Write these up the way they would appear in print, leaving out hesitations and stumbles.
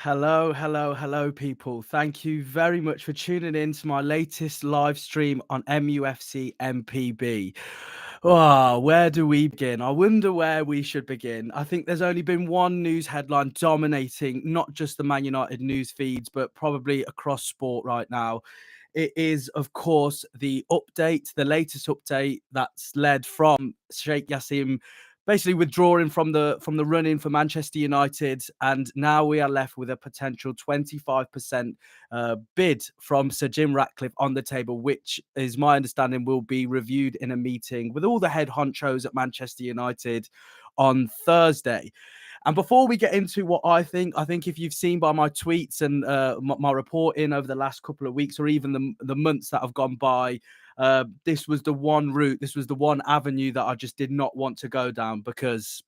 Hello, hello, hello, people. Thank you very much for tuning in to my latest live stream on MUFC MPB. Oh, where do we begin? I wonder where we should begin. I think there's only been one news headline dominating not just the Man United news feeds, but probably across sport right now. It is, of course, the latest update that's led from Sheikh Yassim basically withdrawing from the run-in for Manchester United, and now we are left with a potential 25% bid from Sir Jim Ratcliffe on the table, which is my understanding will be reviewed in a meeting with all the head honchos at Manchester United on Thursday. And before we get into what I think if you've seen by my tweets and my reporting over the last couple of weeks or even the months that have gone by, this was the one route, this was the one avenue that I just did not want to go down, because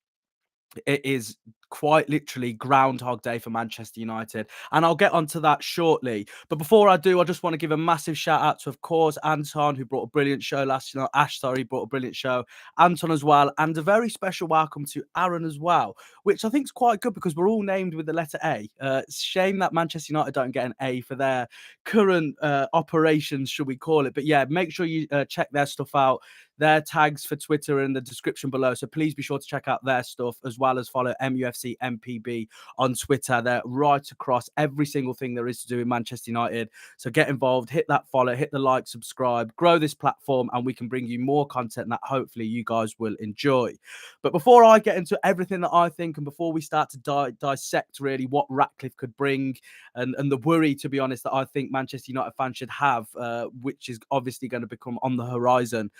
it is quite literally Groundhog Day for Manchester United. And I'll get onto that shortly. But before I do, I just want to give a massive shout out to, of course, Anton, who brought a brilliant show Ash, brought a brilliant show. Anton as well. And a very special welcome to Aaron as well, which I think is quite good because we're all named with the letter A. It's a shame that Manchester United don't get an A for their current operations, should we call it. But yeah, make sure you check their stuff out. Their tags for Twitter in the description below. So please be sure to check out their stuff, as well as follow MUFC MPB on Twitter. They're right across every single thing there is to do in Manchester United. So get involved, hit that follow, hit the like, subscribe, grow this platform, and we can bring you more content that hopefully you guys will enjoy. But before I get into everything that I think, and before we start to dissect really what Ratcliffe could bring, and the worry, to be honest, that I think Manchester United fans should have, which is obviously going to become on the horizon.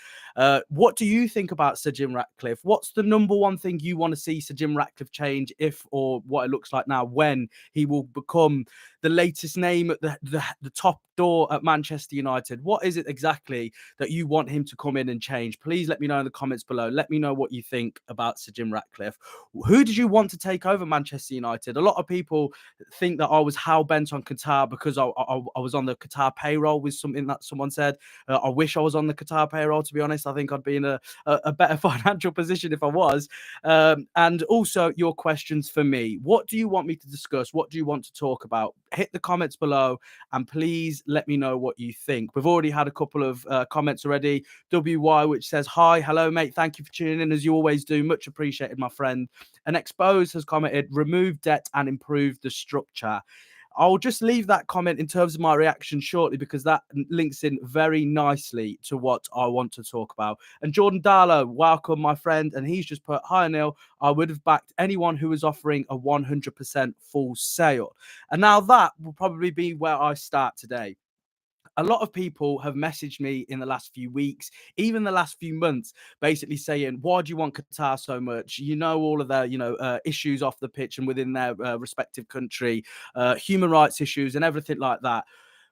What do you think about Sir Jim Ratcliffe? What's the number one thing you want to see Sir Jim Ratcliffe change, if or what it looks like now, when he will become the latest name at the top door at Manchester United? What is it exactly that you want him to come in and change? Please let me know in the comments below. Let me know what you think about Sir Jim Ratcliffe. Who did you want to take over Manchester United? A lot of people think that I was hell-bent on Qatar because I was on the Qatar payroll, with something that someone said. I wish I was on the Qatar payroll, to be honest. I think I'd be in a better financial position if I was. And also your questions for me. What do you want me to discuss? What do you want to talk about? Hit the comments below and please let me know what you think. We've already had a couple of comments already. WY, which says, hi, hello, mate. Thank you for tuning in, as you always do. Much appreciated, my friend. And Expose has commented, remove debt and improve the structure. I'll just leave that comment in terms of my reaction shortly, because that links in very nicely to what I want to talk about. And Jordan Darlow, welcome, my friend. And he's just put, hi, Anil. I would have backed anyone who was offering a 100% full sale. And now that will probably be where I start today. A lot of people have messaged me in the last few weeks, even the last few months, basically saying, why do you want Qatar so much? You know, all of their, issues off the pitch and within their respective country, human rights issues and everything like that.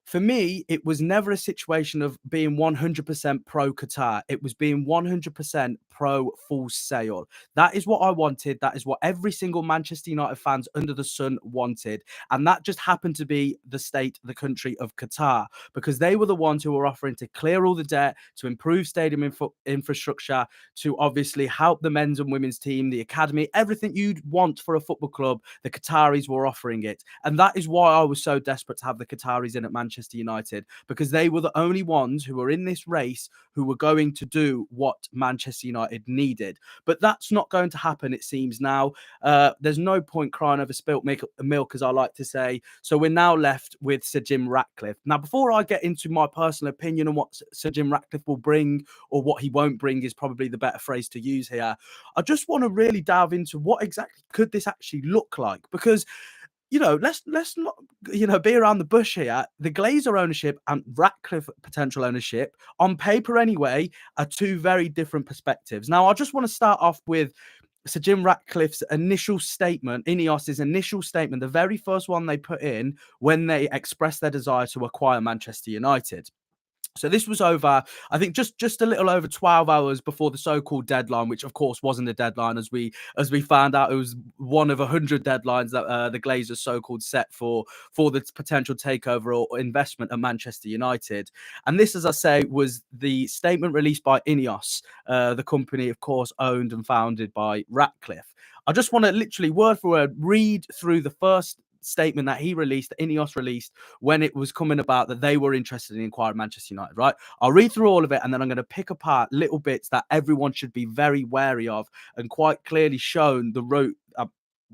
For me, it was never a situation of being 100% pro Qatar. It was being 100% pro full sale. That is what I wanted. That is what every single Manchester United fans under the sun wanted. And that just happened to be the state, the country of Qatar, because they were the ones who were offering to clear all the debt, to improve stadium infrastructure, to obviously help the men's and women's team, the academy, everything you'd want for a football club. The Qataris were offering it. And that is why I was so desperate to have the Qataris in at Manchester United, because they were the only ones who were in this race who were going to do what Manchester United needed. But that's not going to happen, it seems now. There's no point crying over spilt milk, as I like to say. So we're now left with Sir Jim Ratcliffe. Now, before I get into my personal opinion on what Sir Jim Ratcliffe will bring, or what he won't bring is probably the better phrase to use here, I just want to really delve into what exactly could this actually look like, because let's not, be around the bush here. The GLAZER ownership and Ratcliffe potential ownership, on paper anyway, are two very different perspectives. Now, I just want to start off with Sir Jim Ratcliffe's initial statement, Ineos's initial statement, the very first one they put in when they expressed their desire to acquire Manchester United. So this was over, I think, just a little over 12 hours before the so-called deadline, which of course wasn't a deadline, as we found out. It was one of 100 deadlines that the Glazers so-called set for the potential takeover or investment at Manchester United. And this, as I say, was the statement released by Ineos, the company, of course, owned and founded by Ratcliffe. I just want to literally word for word read through the first statement that he released, that Ineos released when it was coming about that they were interested in acquiring Manchester United, right? I'll read through all of it and then I'm going to pick apart little bits that everyone should be very wary of and quite clearly shown the route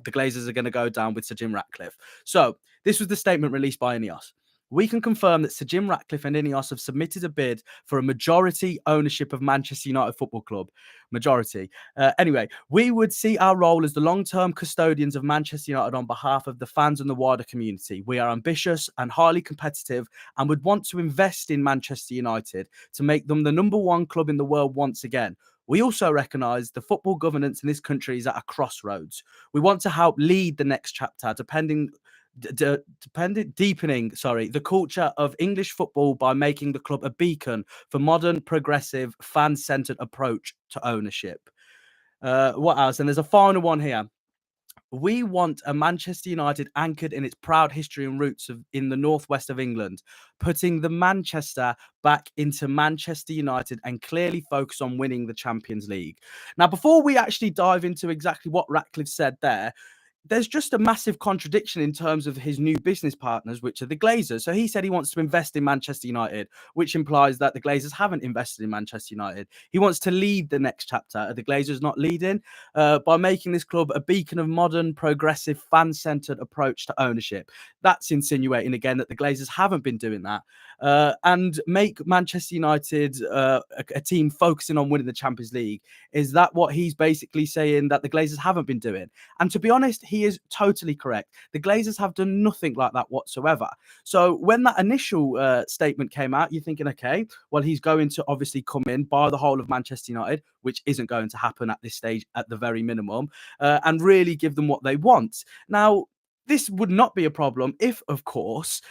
the Glazers are going to go down with Sir Jim Ratcliffe. So this was the statement released by Ineos. We can confirm that Sir Jim Ratcliffe and Ineos have submitted a bid for a majority ownership of Manchester United Football Club. Majority. Anyway, we would see our role as the long-term custodians of Manchester United on behalf of the fans and the wider community. We are ambitious and highly competitive and would want to invest in Manchester United to make them the number one club in the world once again. We also recognise the football governance in this country is at a crossroads. We want to help lead the next chapter, deepening the culture of English football by making the club a beacon for modern, progressive, fan-centred approach to ownership. What else? And there's a final one here. We want a Manchester United anchored in its proud history and roots in the northwest of England, putting the Manchester back into Manchester United and clearly focus on winning the Champions League. Now, before we actually dive into exactly what Ratcliffe said there's just a massive contradiction in terms of his new business partners, which are the Glazers. So he said he wants to invest in Manchester United, which implies that the Glazers haven't invested in Manchester United. He wants to lead the next chapter. Are the Glazers not leading? By making this club a beacon of modern, progressive, fan-centred approach to ownership. That's insinuating again that the Glazers haven't been doing that. And make Manchester United a team focusing on winning the Champions League. Is that what he's basically saying that the Glazers haven't been doing? And to be honest, he is totally correct. The Glazers have done nothing like that whatsoever. So when that initial statement came out, you're thinking, okay, well, he's going to obviously come in, buy the whole of Manchester United, which isn't going to happen at this stage at the very minimum, and really give them what they want. Now, this would not be a problem if, of course,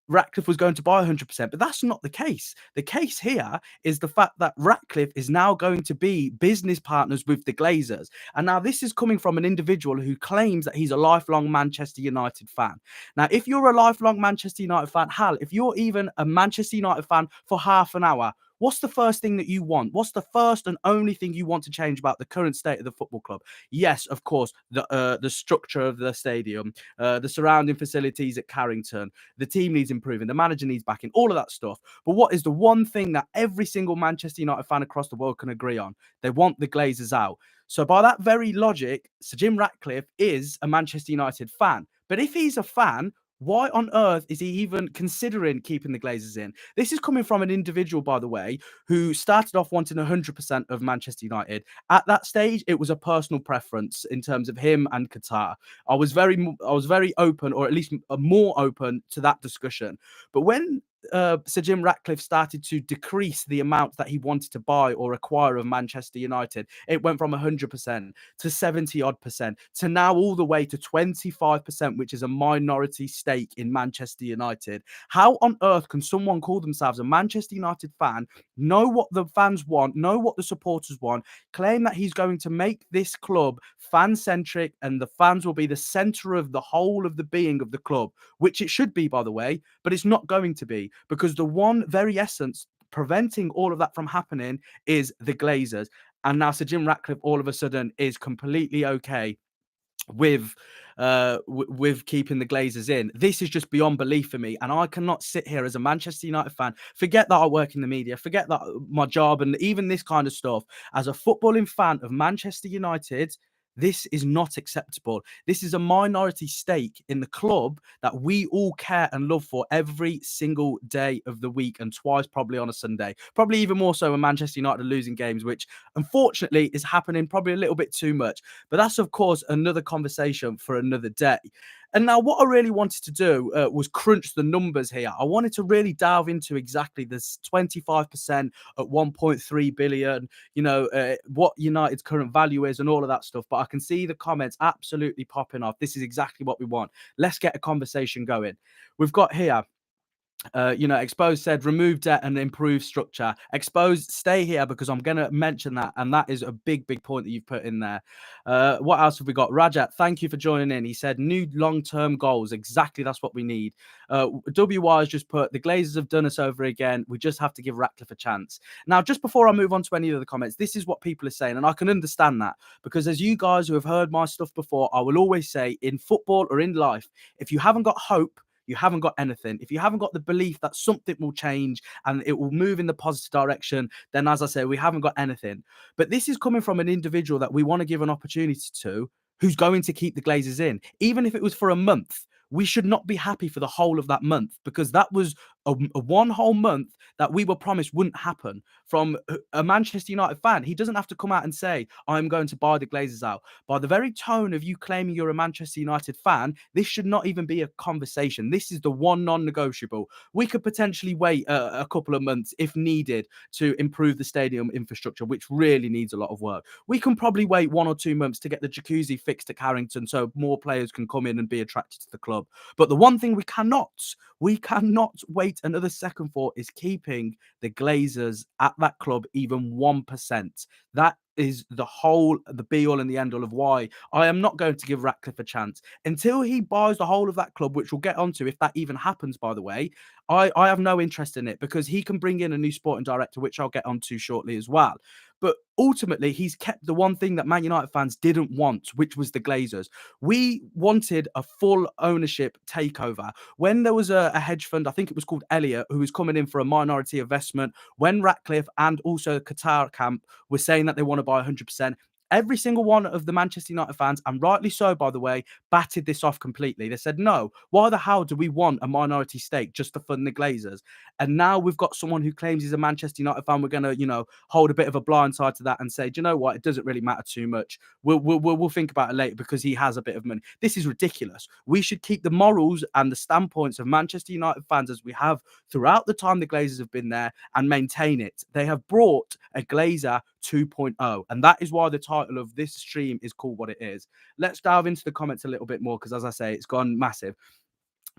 Ratcliffe was going to buy 100%, but that's not the case. The case here is the fact that Ratcliffe is now going to be business partners with the Glazers. And now this is coming from an individual who claims that he's a lifelong Manchester United fan. Now, if you're a lifelong Manchester United fan, hell, if you're even a Manchester United fan for half an hour, what's the first thing that you want? What's the first and only thing you want to change about the current state of the football club? Yes, of course, the structure of the stadium, the surrounding facilities at Carrington, the team needs improving, the manager needs backing, all of that stuff. But what is the one thing that every single Manchester United fan across the world can agree on? They want the Glazers out. So by that very logic, Sir Jim Ratcliffe is a Manchester United fan. But if he's a fan, why on earth is he even considering keeping the Glazers in? This is coming from an individual, by the way, who started off wanting 100% of Manchester United. At that stage, it was a personal preference in terms of him and Qatar. I was very open, or at least more open to that discussion. But when Sir Jim Ratcliffe started to decrease the amount that he wanted to buy or acquire of Manchester United, it went from 100% to 70 odd percent to now all the way to 25%, which is a minority stake in Manchester United. How on earth can someone call themselves a Manchester United fan, know what the fans want, know what the supporters want, claim that he's going to make this club fan-centric and the fans will be the center of the whole of the being of the club, which it should be, by the way, but it's not going to be, because the one very essence preventing all of that from happening is the Glazers. And now Sir Jim Ratcliffe all of a sudden is completely okay with keeping the Glazers in. This is just beyond belief for me, and I cannot sit here as a Manchester United fan, forget that I work in the media, forget that my job and even this kind of stuff, as a footballing fan of Manchester United. This is not acceptable. This is a minority stake in the club that we all care and love for every single day of the week, and twice probably on a Sunday. Probably even more so when Manchester United are losing games, which unfortunately is happening probably a little bit too much. But that's, of course, another conversation for another day. And now what I really wanted to do was crunch the numbers here. I wanted to really delve into exactly this 25% at 1.3 billion, what United's current value is and all of that stuff. But I can see the comments absolutely popping off. This is exactly what we want. Let's get a conversation going. We've got here Exposed said remove debt and improve structure. Exposed, stay here because I'm going to mention that. And that is a big, big point that you've put in there. What else have we got? Rajat, thank you for joining in. He said new long-term goals. Exactly. That's what we need. WY has just put the Glazers have done us over again. We just have to give Ratcliffe a chance. Now, just before I move on to any of the comments, this is what people are saying. And I can understand that because as you guys who have heard my stuff before, I will always say in football or in life, if you haven't got hope, you haven't got anything. If you haven't got the belief that something will change and it will move in the positive direction, then as I say, we haven't got anything. But this is coming from an individual that we want to give an opportunity to, who's going to keep the Glazers in. Even if it was for a month, we should not be happy for the whole of that month because that was a one whole month that we were promised wouldn't happen from a Manchester United fan. He doesn't have to come out and say, I'm going to buy the Glazers out. By the very tone of you claiming you're a Manchester United fan, this should not even be a conversation. This is the one non-negotiable. We could potentially wait a couple of months if needed to improve the stadium infrastructure, which really needs a lot of work. We can probably wait 1 or 2 months to get the jacuzzi fixed at Carrington so more players can come in and be attracted to the club. But the one thing we cannot wait another second for is keeping the Glazers at that club even 1%. That is the be all and the end all of why I am not going to give Ratcliffe a chance until he buys the whole of that club, which we'll get onto if that even happens, by the way. I have no interest in it because he can bring in a new sporting director, which I'll get onto shortly as well. But ultimately, he's kept the one thing that Man United fans didn't want, which was the Glazers. We wanted a full ownership takeover. When there was a hedge fund, I think it was called Elliott, who was coming in for a minority investment, when Ratcliffe and also Qatar camp were saying that they want to buy 100%, every single one of the Manchester United fans, and rightly so, by the way, batted this off completely. They said, no, why the hell do we want a minority stake just to fund the Glazers? And now we've got someone who claims he's a Manchester United fan. We're going to, hold a bit of a blind side to that and say, do you know what? It doesn't really matter too much. We'll think about it later because he has a bit of money. This is ridiculous. We should keep the morals and the standpoints of Manchester United fans as we have throughout the time the Glazers have been there and maintain it. They have brought a Glazer 2.0, and that is why the title of this stream is called what it is. Let's dive into the comments a little bit more because, as I say, it's gone massive.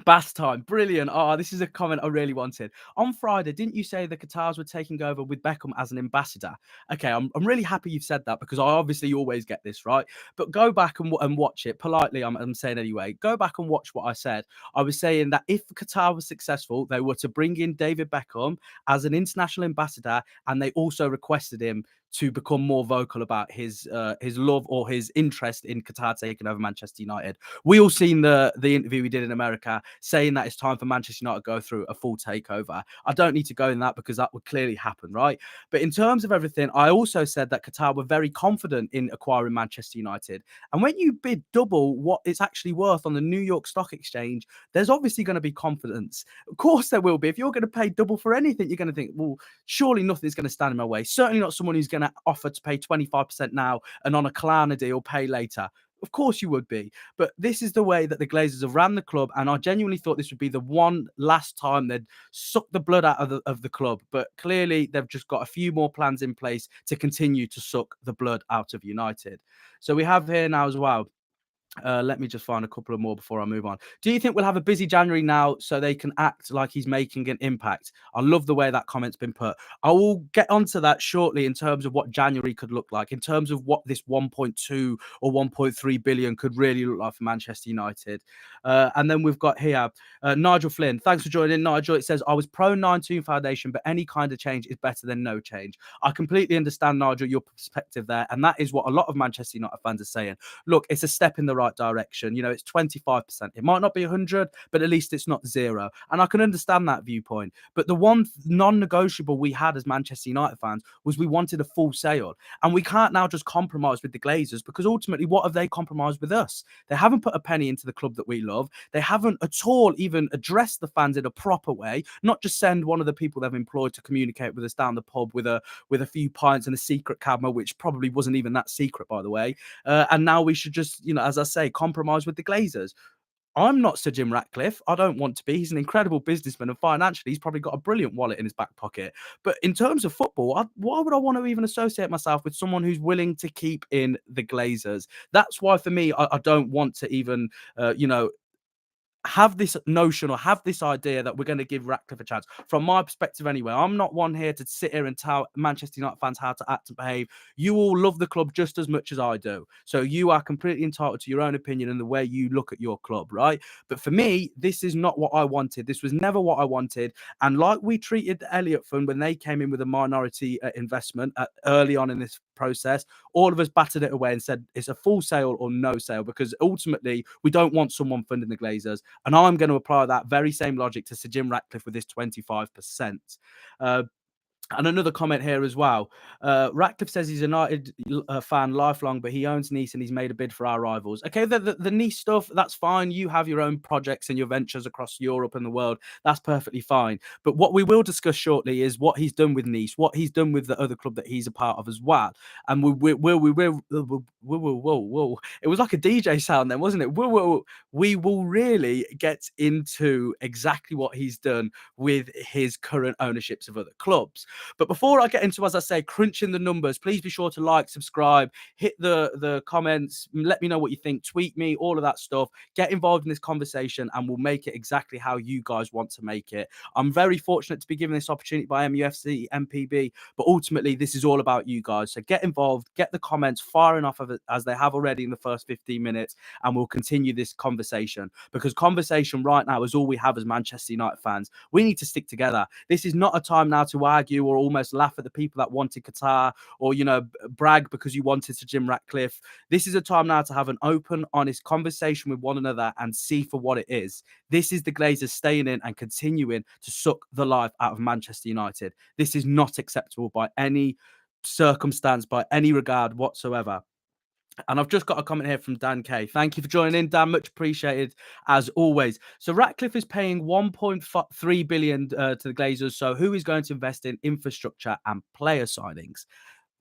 Bath time, brilliant. Oh, this is a comment I really wanted. On Friday, didn't you say the Qatars were taking over with Beckham as an ambassador? Okay, I'm really happy you've said that because I obviously always get this right. But go back and watch it politely. I'm saying anyway. Go back and watch what I said. I was saying that if Qatar was successful, they were to bring in David Beckham as an international ambassador, and they also requested him to become more vocal about his love or his interest in Qatar taking over Manchester United. We all seen the interview we did in America saying that it's time for Manchester United to go through a full takeover. I don't need to go in that because that would clearly happen, right? But in terms of everything, I also said that Qatar were very confident in acquiring Manchester United. And when you bid double what it's actually worth on the New York Stock Exchange, there's obviously going to be confidence. Of course there will be. If you're going to pay double for anything, you're going to think, well, surely nothing's going to stand in my way. Certainly not someone who's going to offer to pay 25% now and on a Kalana deal pay later. Of course you would be. But this is the way that the Glazers have ran the club. And I genuinely thought this would be the one last time they'd suck the blood out of the club. But clearly they've just got a few more plans in place to continue to suck the blood out of United. So we have here now as well. Let me just find a couple of more before I move on. Do you think we'll have a busy January now so they can act like he's making an impact? I love the way that comment's been put. I will get onto that shortly in terms of what January could look like, in terms of what this 1.2 or 1.3 billion could really look like for Manchester United. And then we've got here Nigel Flynn. Thanks for joining, Nigel. It says, I was pro 9-2 Foundation, but any kind of change is better than no change. I completely understand, Nigel, your perspective there. And that is what a lot of Manchester United fans are saying. Look, it's a step in the right direction. It's 25%. It might not be 100, but at least it's not zero. And I can understand that viewpoint. But the one non-negotiable we had as Manchester United fans was we wanted a full sale. And we can't now just compromise with the Glazers because ultimately, what have they compromised with us? They haven't put a penny into the club that we love. They haven't at all even addressed the fans in a proper way, not just send one of the people they've employed to communicate with us down the pub with a few pints and a secret camera, which probably wasn't even that secret, by the way. And now we should just, as I say, compromise with the Glazers. I'm not Sir Jim Ratcliffe. I don't want to be. He's an incredible businessman, and financially, he's probably got a brilliant wallet in his back pocket. But in terms of football, why would I want to even associate myself with someone who's willing to keep in the Glazers? That's why, for me, I don't want to even, have this notion or have this idea that we're going to give Ratcliffe a chance. From my perspective, anyway, I'm not one here to sit here and tell Manchester United fans how to act and behave. You all love the club just as much as I do. So you are completely entitled to your own opinion and the way you look at your club, right? But for me, this is not what I wanted. This was never what I wanted. And like we treated the Elliott Fund when they came in with a minority investment early on in this process, all of us battered it away and said it's a full sale or no sale, because ultimately we don't want someone funding the Glazers. And I'm going to apply that very same logic to Sir Jim Ratcliffe with this 25%. Uh, and another comment here as well. Ratcliffe says he's a United fan lifelong, but he owns Nice and he's made a bid for our rivals. Okay, the Nice stuff, that's fine. You have your own projects and your ventures across Europe and the world. That's perfectly fine. But what we will discuss shortly is what he's done with Nice, what he's done with the other club that he's a part of as well. And we will. It was like a DJ sound then, wasn't it? We will really get into exactly what he's done with his current ownerships of other clubs. But before I get into, as I say, crunching the numbers, please be sure to like, subscribe, hit the comments, let me know what you think, tweet me, all of that stuff. Get involved in this conversation and we'll make it exactly how you guys want to make it. I'm very fortunate to be given this opportunity by MUFC, MPB, but ultimately this is all about you guys. So get involved, get the comments far enough of it as they have already in the first 15 minutes, and we'll continue this conversation, because conversation right now is all we have as Manchester United fans. We need to stick together. This is not a time now to argue or almost laugh at the people that wanted Qatar, or, you know, brag because you wanted Sir Jim Ratcliffe. This is a time now to have an open, honest conversation with one another and see for what it is. This is the Glazers staying in and continuing to suck the life out of Manchester United. This is not acceptable by any circumstance, by any regard whatsoever. And I've just got a comment here from Dan K. Thank you for joining in, Dan. Much appreciated, as always. So Ratcliffe is paying 1.3 billion to the Glazers. So who is going to invest in infrastructure and player signings?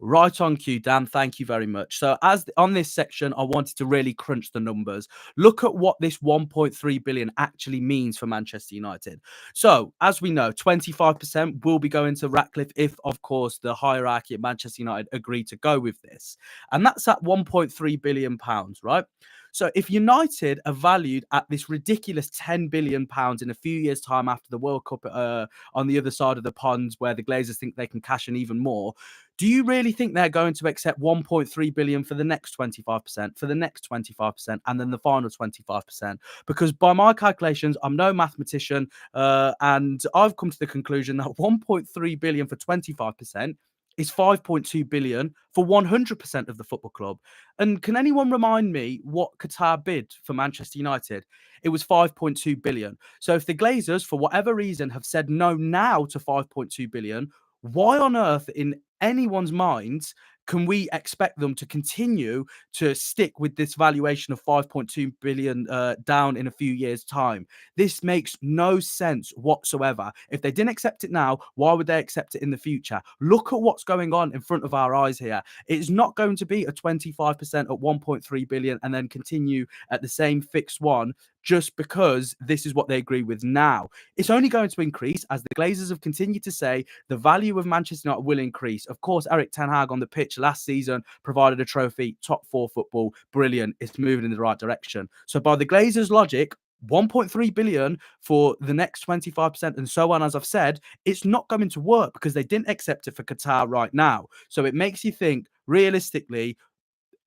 Right on cue, Dan. Thank you very much. So as on this section, I wanted to really crunch the numbers. Look at what this 1.3 billion actually means for Manchester United. So as we know, 25% will be going to Ratcliffe if, of course, the hierarchy at Manchester United agree to go with this. And that's at 1.3 billion pounds, right? So if United are valued at this ridiculous 10 billion pounds in a few years' time after the World Cup on the other side of the pond, where the Glazers think they can cash in even more, do you really think they're going to accept 1.3 billion for the next 25%, for the next 25%, and then the final 25%? Because by my calculations, I'm no mathematician, and I've come to the conclusion that 1.3 billion for 25% is 5.2 billion for 100% of the football club. And can anyone remind me what Qatar bid for Manchester United? It was 5.2 billion. So if the Glazers, for whatever reason, have said no now to 5.2 billion, why on earth in anyone's minds can we expect them to continue to stick with this valuation of 5.2 billion down in a few years' time? This makes no sense whatsoever. If they didn't accept it now, why would they accept it in the future? Look at what's going on in front of our eyes here. It's not going to be a 25% at 1.3 billion and then continue at the same fixed one just because this is what they agree with now. It's only going to increase, as the Glazers have continued to say, the value of Manchester United will increase. Of course, Erik ten Hag on the pitch last season provided a trophy, top four football, brilliant. It's moving in the right direction. So by the Glazers' logic, 1.3 billion for the next 25% and so on, as I've said, it's not going to work because they didn't accept it for Qatar right now. So it makes you think, realistically,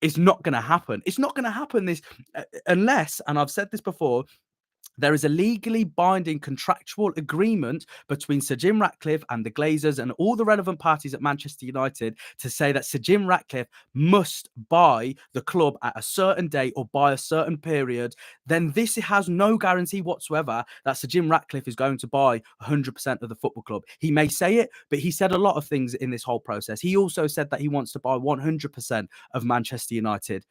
it's not going to happen. It's not going to happen this unless, and I've said this before, there is a legally binding contractual agreement between Sir Jim Ratcliffe and the Glazers and all the relevant parties at Manchester United to say that Sir Jim Ratcliffe must buy the club at a certain date or by a certain period. Then this has no guarantee whatsoever that Sir Jim Ratcliffe is going to buy 100% of the football club. He may say it, but he said a lot of things in this whole process. He also said that he wants to buy 100% of Manchester United.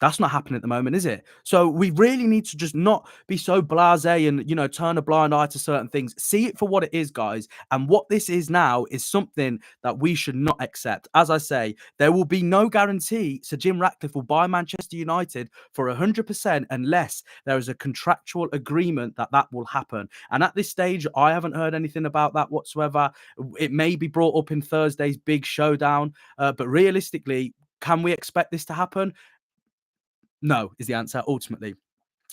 That's not happening at the moment, is it? So we really need to just not be so blasé and, you know, turn a blind eye to certain things. See it for what it is, guys. And what this is now is something that we should not accept. As I say, there will be no guarantee Sir Jim Ratcliffe will buy Manchester United for 100% unless there is a contractual agreement that that will happen. And at this stage, I haven't heard anything about that whatsoever. It may be brought up in Thursday's big showdown, but realistically, can we expect this to happen? No, is the answer ultimately.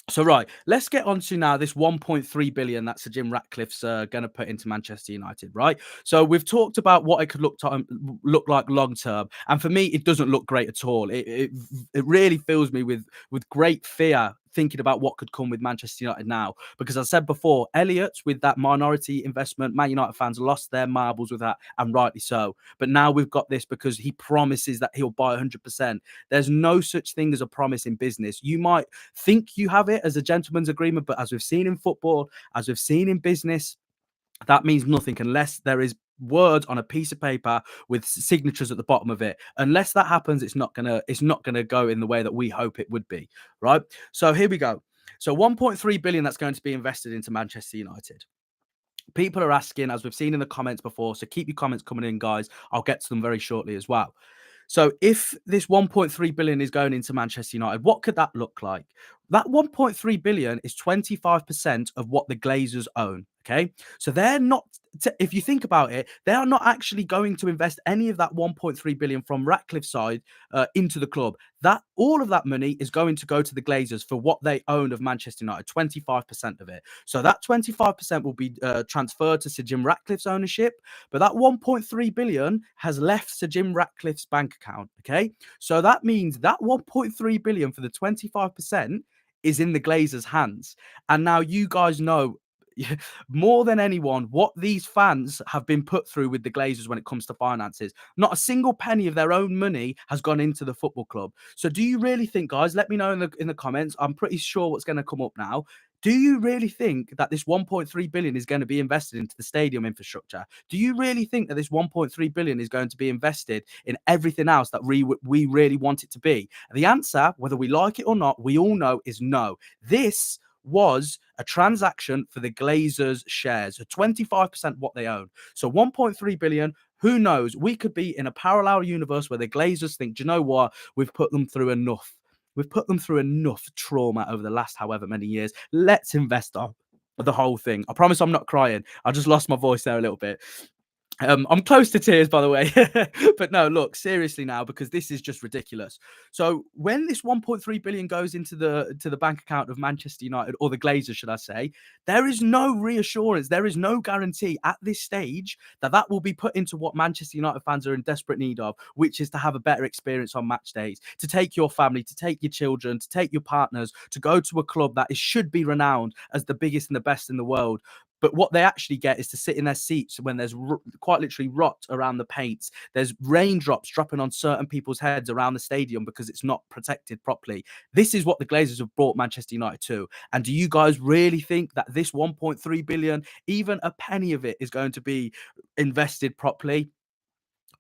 So right, let's get on to now this 1.3 billion that Sir Jim Ratcliffe's going to put into Manchester United, right? So we've talked about what it could look like long term, and for me, it doesn't look great at all. It really fills me with great fear thinking about what could come with Manchester United now, because as I said before, Elliott with that minority investment, Man United fans lost their marbles with that, and rightly so. But now we've got this because he promises that he'll buy 100%. There's no such thing as a promise in business. You might think you have it as a gentleman's agreement, but as we've seen in football, as we've seen in business, that means nothing unless there is words on a piece of paper with signatures at the bottom of it. Unless that happens, it's not gonna go in the way that we hope it would be, right? So here we go. So 1.3 billion that's going to be invested into Manchester United. People are asking, as we've seen in the comments before, so keep your comments coming in, guys. I'll get to them very shortly as well. So if this 1.3 billion is going into Manchester United, what could that look like? That 1.3 billion is 25% of what the Glazers own. Okay. So they're not, if you think about it, they are not actually going to invest any of that 1.3 billion from Ratcliffe's side into the club. That all of that money is going to go to the Glazers for what they own of Manchester United, 25% of it. So that 25% will be transferred to Sir Jim Ratcliffe's ownership, but that 1.3 billion has left Sir Jim Ratcliffe's bank account. Okay. So that means that 1.3 billion for the 25% is in the Glazers' hands. And now you guys know more than anyone what these fans have been put through with the Glazers when it comes to finances. Not a single penny of their own money has gone into the football club. So do you really think, guys, let me know in the comments. I'm pretty sure what's going to come up now. Do you really think that this 1.3 billion is going to be invested into the stadium infrastructure? Do you really think that this 1.3 billion is going to be invested in everything else that we really want it to be? The answer, whether we like it or not, we all know is no. This was a transaction for the Glazers shares, so 25% what they own. So 1.3 billion, who knows? We could be in a parallel universe where the Glazers think, do you know what? We've put them through enough. We've put them through enough trauma over the last however many years. Let's invest on the whole thing. I promise I'm not crying. I just lost my voice there a little bit. I'm close to tears, by the way. But no, look, seriously now, because this is just ridiculous. So when this 1.3 billion goes into the bank account of Manchester United, or the Glazers, should I say, there is no reassurance, there is no guarantee at this stage that that will be put into what Manchester United fans are in desperate need of, which is to have a better experience on match days, to take your family, to take your children, to take your partners, to go to a club that should be renowned as the biggest and the best in the world. But what they actually get is to sit in their seats when there's quite literally rot around the paints. There's raindrops dropping on certain people's heads around the stadium because it's not protected properly. This is what the Glazers have brought Manchester United to. And do you guys really think that this 1.3 billion, even a penny of it, is going to be invested properly?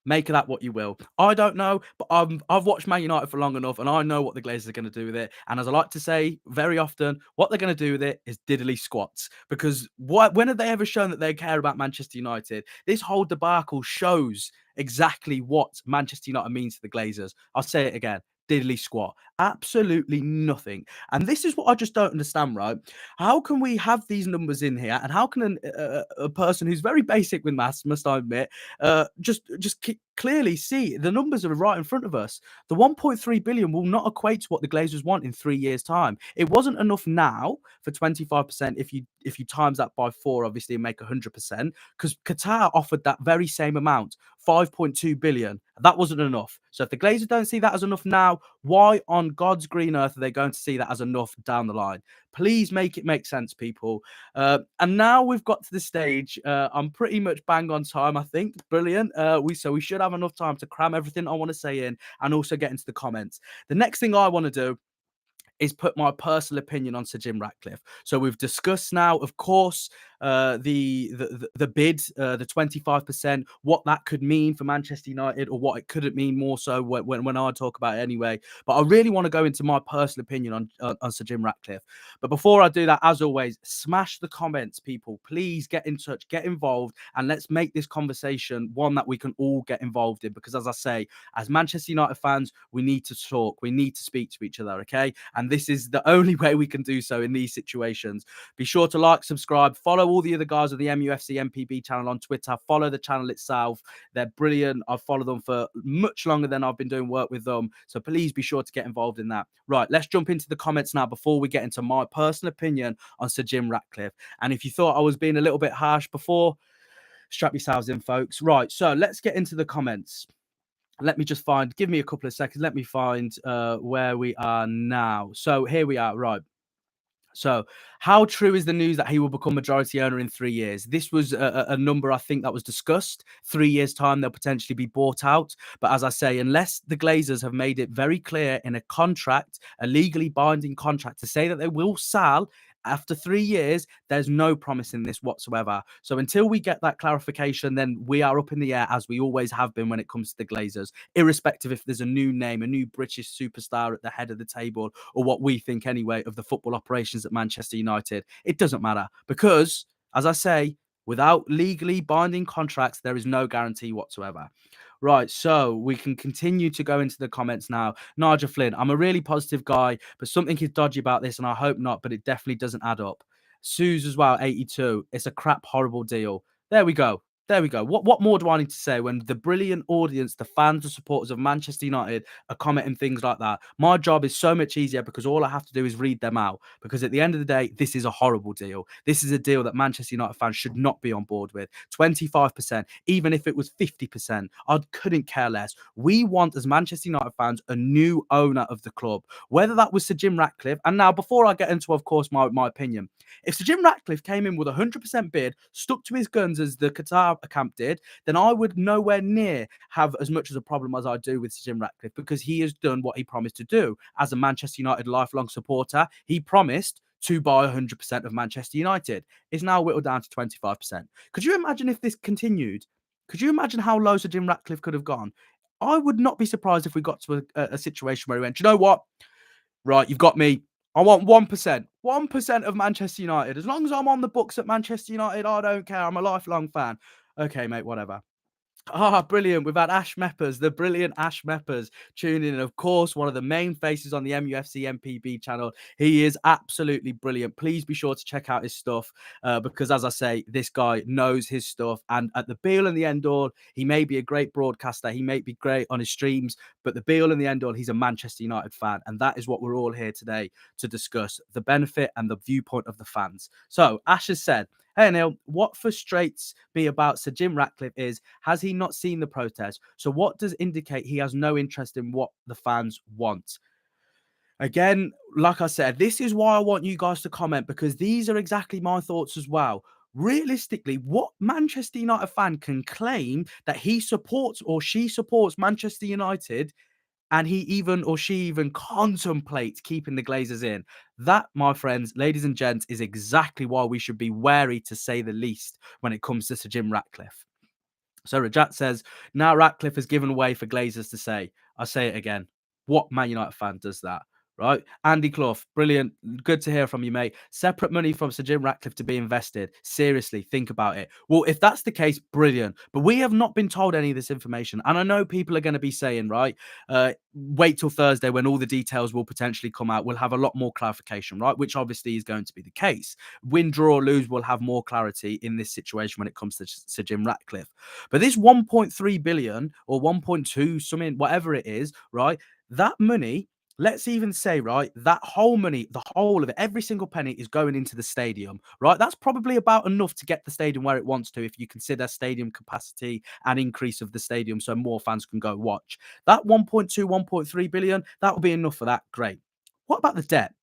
Make of that what you will. I don't know, but I've watched Man United for long enough, and I know what the Glazers are going to do with it. And as I like to say very often, what they're going to do with it is diddly squats. Because when have they ever shown that they care about Manchester United? This whole debacle shows exactly what Manchester United means to the Glazers. I'll say it again. Diddly squat. Absolutely nothing. And this is what I just don't understand, right? How can we have these numbers in here, and how can a person who's very basic with maths, must I admit, just clearly see the numbers are right in front of us? The 1.3 billion will not equate to what the Glazers want in 3 years' time. It wasn't enough now for 25% if you times that by 4, obviously, and make 100%, because Qatar offered that very same amount, 5.2 billion. That wasn't enough. So if the Glazers don't see that as enough now, why on God's green earth are they going to see that as enough down the line? Please make it make sense, people. And now we've got to the stage. I'm pretty much bang on time, I think. Brilliant. We should have enough time to cram everything I want to say in and also get into the comments. The next thing I want to do is put my personal opinion on Sir Jim Ratcliffe. So we've discussed now, of course, the bid, the 25%, what that could mean for Manchester United, or what it couldn't mean, more so when I talk about it anyway. But I really want to go into my personal opinion on Sir Jim Ratcliffe. But before I do that, as always, smash the comments, people. Please get in touch, get involved, and let's make this conversation one that we can all get involved in. Because as I say, as Manchester United fans, we need to talk, we need to speak to each other, okay? And this is the only way we can do so in these situations. Be sure to like, subscribe, follow follow all the other guys of the MUFC MPB channel on Twitter. Follow the channel itself. They're brilliant. I've followed them for much longer than I've been doing work with them. So please be sure to get involved in that. Right, let's jump into the comments now before we get into my personal opinion on Sir Jim Ratcliffe. And if you thought I was being a little bit harsh before, strap yourselves in, folks. Right, so let's get into the comments. Let me just give me a couple of seconds. Let me find where we are now. So here we are, right. So, how true is the news that he will become majority owner in 3 years? This was a number I think that was discussed. 3 years' time, they'll potentially be bought out. But as I say, unless the Glazers have made it very clear in a contract, a legally binding contract, to say that they will sell after 3 years, there's no promise in this whatsoever. So until we get that clarification, then we are up in the air, as we always have been when it comes to the Glazers, irrespective if there's a new name, a new British superstar at the head of the table, or what we think anyway of the football operations at Manchester United. It doesn't matter because, as I say, without legally binding contracts, there is no guarantee whatsoever. Right, so we can continue to go into the comments now. Nigel Flynn, I'm a really positive guy, but something is dodgy about this, and I hope not, but it definitely doesn't add up. Suze as well, 82. It's a crap, horrible deal. There we go. There we go. What more do I need to say when the brilliant audience, the fans, the supporters of Manchester United are commenting things like that? My job is so much easier because all I have to do is read them out. Because at the end of the day, this is a horrible deal. This is a deal that Manchester United fans should not be on board with. 25%, even if it was 50%, I couldn't care less. We want, as Manchester United fans, a new owner of the club. Whether that was Sir Jim Ratcliffe, and now before I get into, of course, my opinion, if Sir Jim Ratcliffe came in with a 100% bid, stuck to his guns as the Qatar camp did, then I would nowhere near have as much as a problem as I do with Sir Jim Ratcliffe, because he has done what he promised to do. As a Manchester United lifelong supporter, he promised to buy 100% of Manchester United. It's now whittled down to 25%. Could you imagine if this continued? Could you imagine how low Sir Jim Ratcliffe could have gone? I would not be surprised if we got to a situation where he went, "Do you know what? Right, you've got me. I want 1%. 1% of Manchester United. As long as I'm on the books at Manchester United, I don't care. I'm a lifelong fan." Okay, mate, whatever. Ah, brilliant. We've had Ash Meppers, the brilliant Ash Meppers, tuning in. Of course, one of the main faces on the MUFC MPB channel. He is absolutely brilliant. Please be sure to check out his stuff because, as I say, this guy knows his stuff. And at the be-all and the end-all, he may be a great broadcaster. He may be great on his streams, but the be-all and the end-all, he's a Manchester United fan. And that is what we're all here today to discuss, the benefit and the viewpoint of the fans. So, Ash has said, "Hey, Anil, what frustrates me about Sir Jim Ratcliffe is, has he not seen the protest? So what does indicate he has no interest in what the fans want?" Again, like I said, this is why I want you guys to comment, because these are exactly my thoughts as well. Realistically, what Manchester United fan can claim that he supports or she supports Manchester United and he even or she even contemplates keeping the Glazers in? That, my friends, ladies and gents, is exactly why we should be wary, to say the least, when it comes to Sir Jim Ratcliffe. So Rajat says, now Ratcliffe has given way for Glazers to say. I say it again. What Man United fan does that? Right? Andy Clough, brilliant. Good to hear from you, mate. Separate money from Sir Jim Ratcliffe to be invested. Seriously, think about it. Well, if that's the case, brilliant. But we have not been told any of this information. And I know people are going to be saying, right, wait till Thursday when all the details will potentially come out. We'll have a lot more clarification, right? Which obviously is going to be the case. Win, draw, or lose, we'll have more clarity in this situation when it comes to Sir Jim Ratcliffe. But this 1.3 billion or 1.2 something, whatever it is, right? That money, let's even say, right, that whole money, the whole of it, every single penny is going into the stadium, right? That's probably about enough to get the stadium where it wants to, if you consider stadium capacity and increase of the stadium so more fans can go watch. That 1.2, 1.3 billion, that will be enough for that. Great. What about the debt?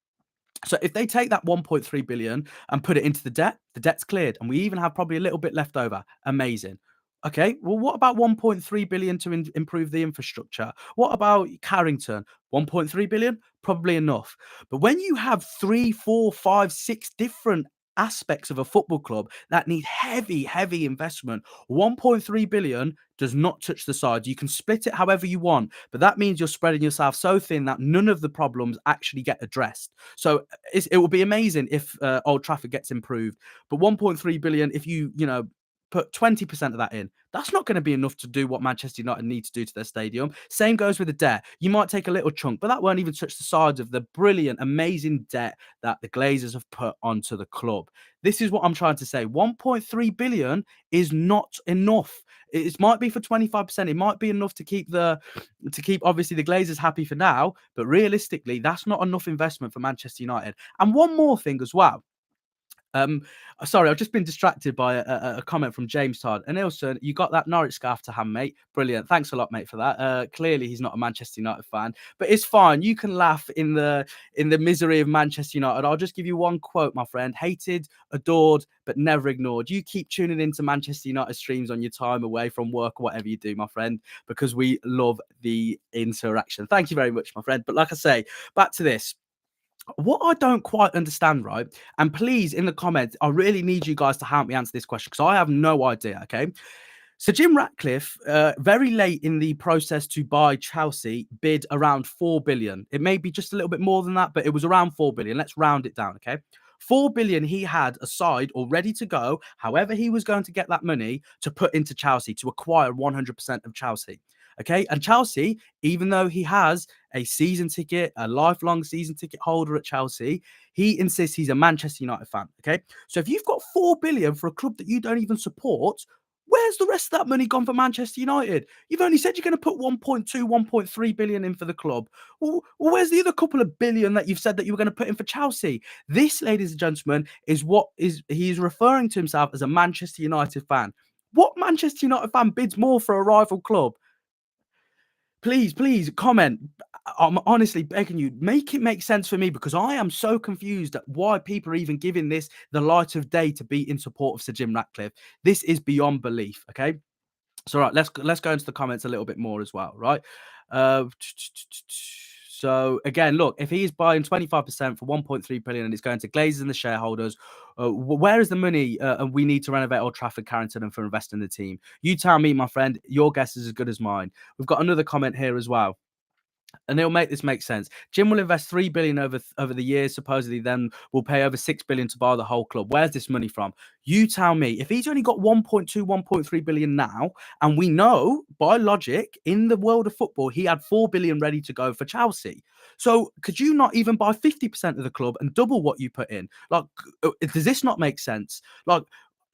So if they take that 1.3 billion and put it into the debt's cleared, and we even have probably a little bit left over. Amazing. Okay, well, what about 1.3 billion to improve the infrastructure? What about Carrington? 1.3 billion? Probably enough. But when you have 3, 4, 5, 6 different aspects of a football club that need heavy investment, 1.3 billion does not touch the sides. You can split it however you want, but that means you're spreading yourself so thin that none of the problems actually get addressed. So it will be amazing if Old Trafford gets improved, but 1.3 billion, if you put 20% of that in. That's not going to be enough to do what Manchester United need to do to their stadium. Same goes with the debt. You might take a little chunk, but that won't even touch the sides of the brilliant, amazing debt that the Glazers have put onto the club. This is what I'm trying to say. 1.3 billion is not enough. It might be for 25%. It might be enough to keep obviously the Glazers happy for now, but realistically, that's not enough investment for Manchester United. And one more thing as well. Um, Sorry, I've just been distracted by a comment from James Todd. And Anil, you got that Norwich scarf to hand, mate. Brilliant. Thanks a lot, mate, for that. Clearly, he's not a Manchester United fan, but it's fine. You can laugh in the misery of Manchester United. I'll just give you one quote, my friend: hated, adored, but never ignored. You keep tuning into Manchester United streams on your time away from work or whatever you do, my friend, because we love the interaction. Thank you very much, my friend. But like I say, back to this. What I don't quite understand, right? And please, in the comments, I really need you guys to help me answer this question because I have no idea. Okay. So Jim Ratcliffe, very late in the process to buy Chelsea, bid around 4 billion. It may be just a little bit more than that, but it was around 4 billion. Let's round it down, okay? 4 billion he had aside or ready to go. However, he was going to get that money to put into Chelsea to acquire 100% of Chelsea. Okay. And Chelsea, even though he has a season ticket, a lifelong season ticket holder at Chelsea, he insists he's a Manchester United fan. Okay. So if you've got 4 billion for a club that you don't even support, where's the rest of that money gone for Manchester United? You've only said you're going to put 1.2, 1.3 billion in for the club. Well, where's the other couple of billion that you've said that you were going to put in for Chelsea? This, ladies and gentlemen, is what he's referring to himself as a Manchester United fan. What Manchester United fan bids more for a rival club? Please comment. I'm honestly begging you, make it make sense for me because I am so confused at why people are even giving this the light of day to be in support of Sir Jim Ratcliffe. This is beyond belief. Okay. So right, let's go into the comments a little bit more as well, right? Uh, so again, look, if he's buying 25% for 1.3 billion and it's going to Glazers and the shareholders, where is the money? And we need to renovate Old Trafford, Carrington, and for investing in the team. You tell me, my friend. Your guess is as good as mine. We've got another comment here as well. And they'll make this make sense. Jim will invest 3 billion over the years, supposedly then will pay over 6 billion to buy the whole club. Where's this money from? You tell me. If he's only got 1.2, 1.3 billion now, and we know by logic in the world of football, he had 4 billion ready to go for Chelsea. So could you not even buy 50% of the club and double what you put in? Like, does this not make sense? Like,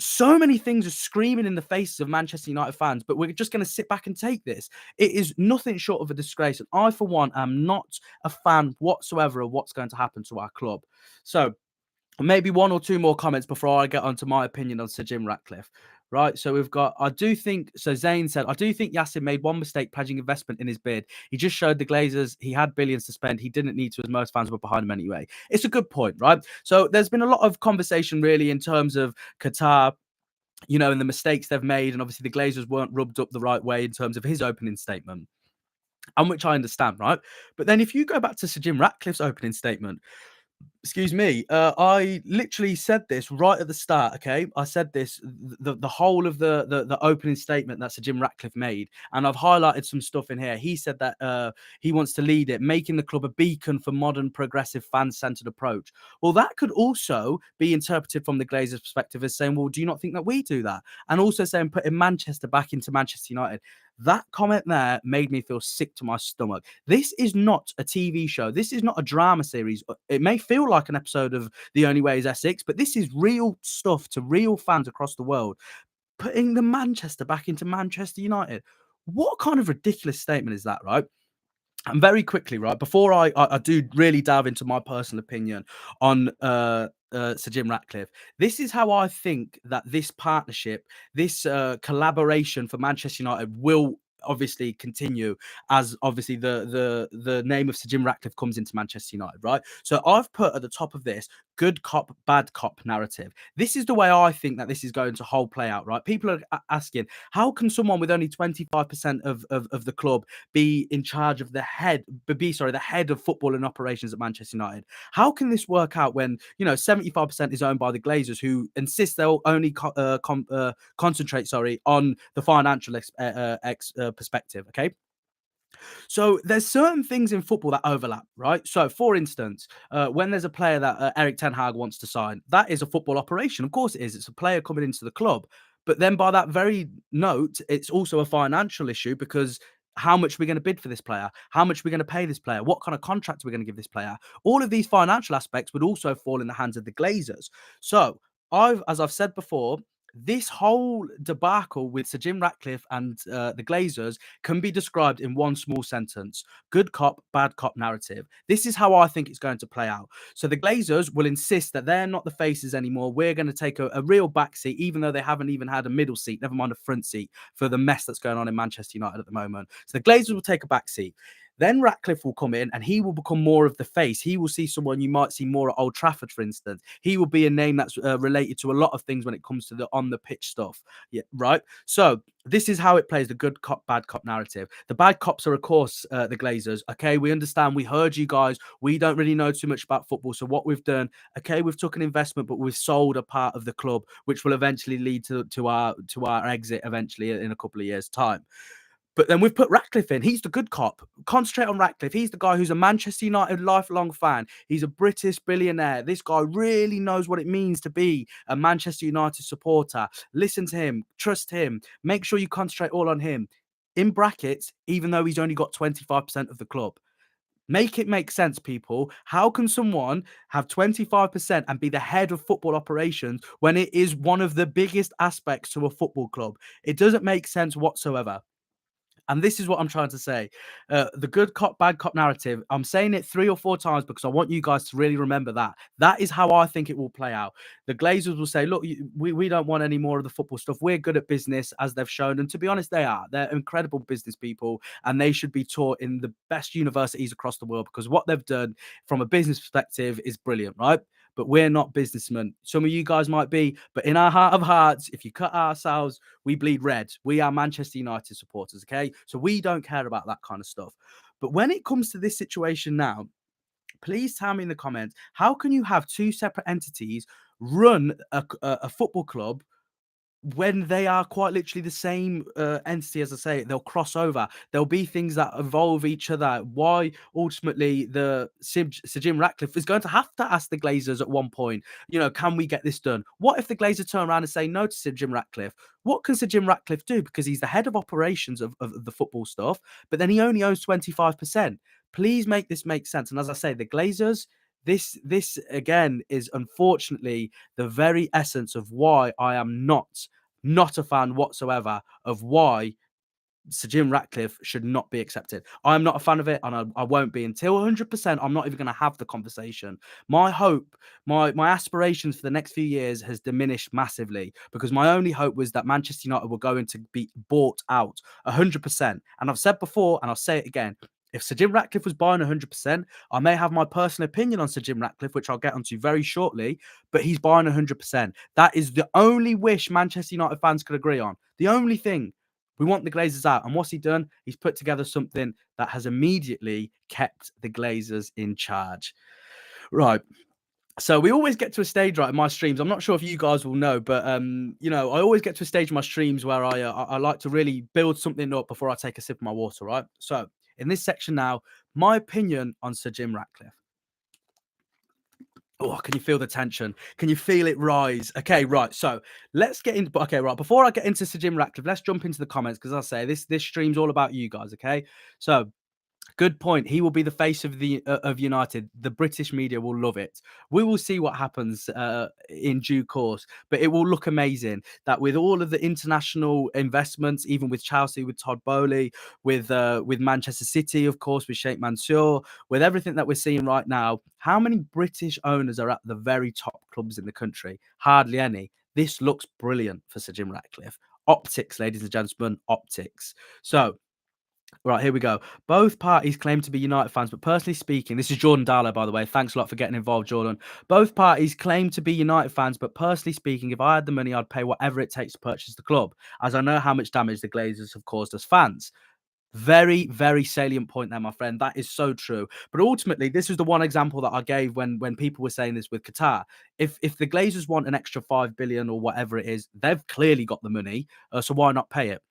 so many things are screaming in the faces of Manchester United fans, but we're just going to sit back and take this. It is nothing short of a disgrace. And I, for one, am not a fan whatsoever of what's going to happen to our club. So maybe one or two more comments before I get onto my opinion on Sir Jim Ratcliffe. Right, so we've got, so Zane said, I do think Yassin made one mistake pledging investment in his bid. He just showed the Glazers he had billions to spend. He didn't need to, as most fans were behind him anyway. It's a good point, right? So there's been a lot of conversation really in terms of Qatar, and the mistakes they've made. And obviously the Glazers weren't rubbed up the right way in terms of his opening statement, and which I understand, right? But then if you go back to Sir Jim Ratcliffe's opening statement, excuse me, I literally said this right at the start. Okay, I said this the whole of the opening statement that Sir Jim Ratcliffe made, and I've highlighted some stuff in here. He said that he wants to lead it, making the club a beacon for modern, progressive, fan-centered approach. Well, that could also be interpreted from the Glazers' perspective as saying, "Well, do you not think that we do that?" And also saying putting Manchester back into Manchester United. That comment there made me feel sick to my stomach. This is not a TV show. This is not a drama series. It may feel like an episode of The Only Way is Essex, but this is real stuff to real fans across the world. Putting the Manchester back into Manchester United. What kind of ridiculous statement is that, right? And very quickly, right, before I do really dive into my personal opinion on Sir Jim Ratcliffe, this is how I think that this partnership, this collaboration for Manchester United will obviously continue as obviously the name of Sir Jim Ratcliffe comes into Manchester United, right? So I've put at the top of this good cop, bad cop narrative. This is the way I think that this is going to whole play out, right? People are asking, how can someone with only 25% of the club be in charge of the head of football and operations at Manchester United? How can this work out when 75% is owned by the Glazers, who insist they'll only concentrate on the financial perspective? Okay. So there's certain things in football that overlap, right? So for instance, when there's a player that Erik Ten Hag wants to sign, that is a football operation. Of course it is. It's a player coming into the club. But then by that very note, it's also a financial issue because how much we're going to bid for this player, how much we're going to pay this player, what kind of contract we're going to give this player. All of these financial aspects would also fall in the hands of the Glazers. So as I've said before, this whole debacle with Sir Jim Ratcliffe and the Glazers can be described in one small sentence: good cop, bad cop narrative. This is how I think it's going to play out. So the Glazers will insist that they're not the faces anymore. We're going to take a real back seat, even though they haven't even had a middle seat, never mind a front seat, for the mess that's going on in Manchester United at the moment. So the Glazers will take a back seat. Then Ratcliffe will come in and he will become more of the face. He will see someone you might see more at Old Trafford, for instance. He will be a name that's related to a lot of things when it comes to the on the pitch stuff. Yeah, right. So this is how it plays: the good cop, bad cop narrative. The bad cops are, of course, the Glazers. Okay, we understand. We heard you guys. We don't really know too much about football. So what we've done, okay, we've took an investment, but we've sold a part of the club, which will eventually lead to our exit eventually in a couple of years' time. But then we've put Ratcliffe in. He's the good cop. Concentrate on Ratcliffe. He's the guy who's a Manchester United lifelong fan. He's a British billionaire. This guy really knows what it means to be a Manchester United supporter. Listen to him. Trust him. Make sure you concentrate all on him. In brackets, even though he's only got 25% of the club. Make it make sense, people. How can someone have 25% and be the head of football operations when it is one of the biggest aspects to a football club? It doesn't make sense whatsoever. And this is what I'm trying to say. The good cop, bad cop narrative, I'm saying it 3 or 4 times because I want you guys to really remember that. That is how I think it will play out. The Glazers will say, look, we don't want any more of the football stuff. We're good at business, as they've shown. And to be honest, they are. They're incredible business people, and they should be taught in the best universities across the world because what they've done from a business perspective is brilliant, right? But we're not businessmen. Some of you guys might be, but in our heart of hearts, if you cut ourselves, we bleed red. We are Manchester United supporters, okay? So we don't care about that kind of stuff. But when it comes to this situation now, please tell me in the comments, how can you have two separate entities run a football club when they are quite literally the same entity? As I say, they'll cross over. There'll be things that involve each other. Why ultimately Sir Jim Ratcliffe is going to have to ask the Glazers at one point, can we get this done? What if the Glazers turn around and say no to Sir Jim Ratcliffe? What can Sir Jim Ratcliffe do? Because he's the head of operations of the football stuff, but then he only owns 25%. Please make this make sense. And as I say, the Glazers, this again is unfortunately the very essence of why I am not a fan whatsoever of why Sir Jim Ratcliffe should not be accepted. I'm not a fan of it, and I won't be until 100%. I'm not even going to have the conversation. My hope, my aspirations for the next few years has diminished massively because my only hope was that Manchester United were going to be bought out 100%. And I've said before, and I'll say it again. If Sir Jim Ratcliffe was buying 100%, I may have my personal opinion on Sir Jim Ratcliffe, which I'll get onto very shortly, but he's buying 100%. That is the only wish Manchester United fans could agree on. The only thing. We want the Glazers out. And what's he done? He's put together something that has immediately kept the Glazers in charge. Right. So we always get to a stage, right, in my streams. I'm not sure if you guys will know, but I always get to a stage in my streams where I like to really build something up before I take a sip of my water, right? So in this section now, my opinion on Sir Jim Ratcliffe. Oh, can you feel the tension? Can you feel it rise? Okay, right. So let's get into. Okay, right. Before I get into Sir Jim Ratcliffe, let's jump into the comments because I say this stream's all about you guys. Okay, so good point. He will be the face of the of United. The British media will love it. We will see what happens in due course, but it will look amazing. That with all of the international investments, even with Chelsea, with Todd Bowley, with Manchester City, of course, with Sheikh Mansour, with everything that we're seeing right now, how many British owners are at the very top clubs in the country? Hardly any. This looks brilliant for Sir Jim Ratcliffe. Optics, ladies and gentlemen, optics. So right, here we go. Both parties claim to be United fans, but personally speaking, this is Jordan Darlow, by the way. Thanks a lot for getting involved, Jordan. Both parties claim to be United fans, but personally speaking, if I had the money, I'd pay whatever it takes to purchase the club, as I know how much damage the Glazers have caused as fans. Very, very salient point there, my friend. That is so true. But ultimately, this is the one example that I gave when people were saying this with Qatar. If the Glazers want an extra 5 billion or whatever it is, they've clearly got the money. So why not pay it?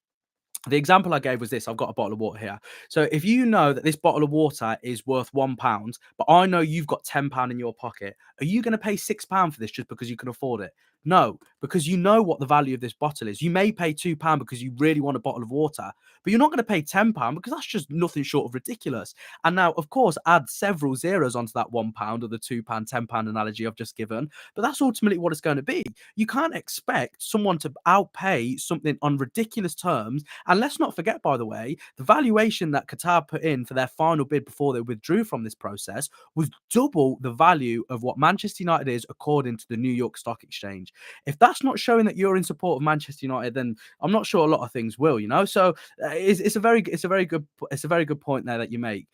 The example I gave was this. I've got a bottle of water here. So if you know that this bottle of water is worth £1, but I know you've got £10 in your pocket, are you going to pay £6 for this just because you can afford it? No, because you know what the value of this bottle is. You may pay £2 because you really want a bottle of water, but you're not going to pay £10 because that's just nothing short of ridiculous. And now, of course, add several zeros onto that £1 or the £2, £10 analogy I've just given, but that's ultimately what it's going to be. You can't expect someone to outpay something on ridiculous terms. And let's not forget, by the way, the valuation that Qatar put in for their final bid before they withdrew from this process was double the value of what Manchester United is according to the New York Stock Exchange. If that's not showing that you're in support of Manchester United, then I'm not sure a lot of things will, you know. So it's a very good point there that you make.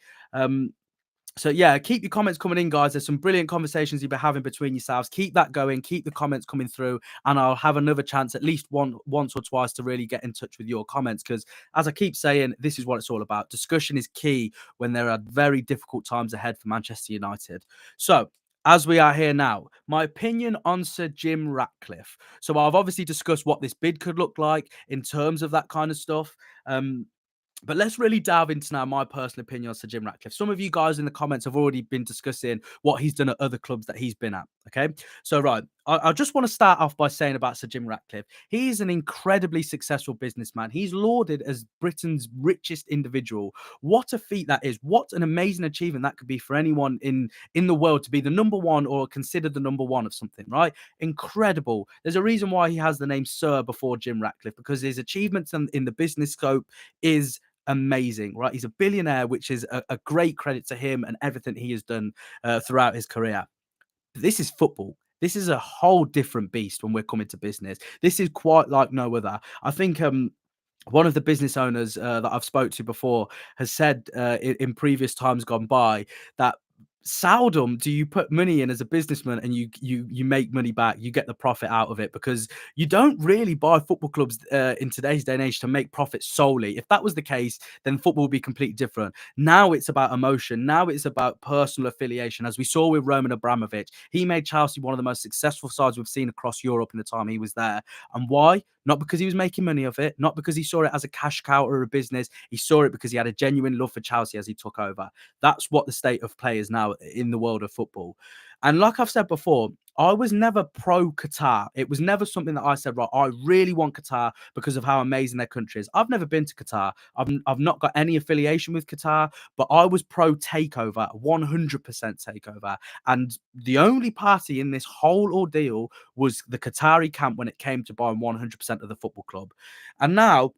So yeah, keep your comments coming in, guys. There's some brilliant conversations you've been having between yourselves. Keep that going. Keep the comments coming through, and I'll have another chance, at least once or twice, to really get in touch with your comments. Because as I keep saying, this is what it's all about. Discussion is key when there are very difficult times ahead for Manchester United. So as we are here now, my opinion on Sir Jim Ratcliffe. So I've obviously discussed what this bid could look like in terms of that kind of stuff. But let's really dive into now my personal opinion on Sir Jim Ratcliffe. Some of you guys in the comments have already been discussing what he's done at other clubs that he's been at. Okay. So, right. I just want to start off by saying about Sir Jim Ratcliffe. He's an incredibly successful businessman. He's lauded as Britain's richest individual. What a feat that is. What an amazing achievement that could be for anyone in the world to be the number one or considered the number one of something, right? Incredible. There's a reason why he has the name Sir before Jim Ratcliffe, because his achievements in the business scope is amazing, right? He's a billionaire, which is a great credit to him and everything he has done throughout his career. This is football. This is a whole different beast when we're coming to business. This is quite like no other. I think one of the business owners that I've spoke to before has said in previous times gone by that seldom do you put money in as a businessman and you make money back, you get the profit out of it, because you don't really buy football clubs in today's day and age to make profit solely. If that was the case, then football would be completely different. Now it's about emotion. Now it's about personal affiliation. As we saw with Roman Abramovich, he made Chelsea one of the most successful sides we've seen across Europe in the time he was there. And why? Not because he was making money of it, not because he saw it as a cash cow or a business. He saw it because he had a genuine love for Chelsea as he took over. That's what the state of play is now in the world of football. And like I've said before, I was never pro Qatar. It was never something that I said, right, I really want Qatar because of how amazing their country is. I've never been to Qatar. I've not got any affiliation with Qatar, but I was pro takeover, 100% takeover. And the only party in this whole ordeal was the Qatari camp when it came to buying 100% of the football club. And now,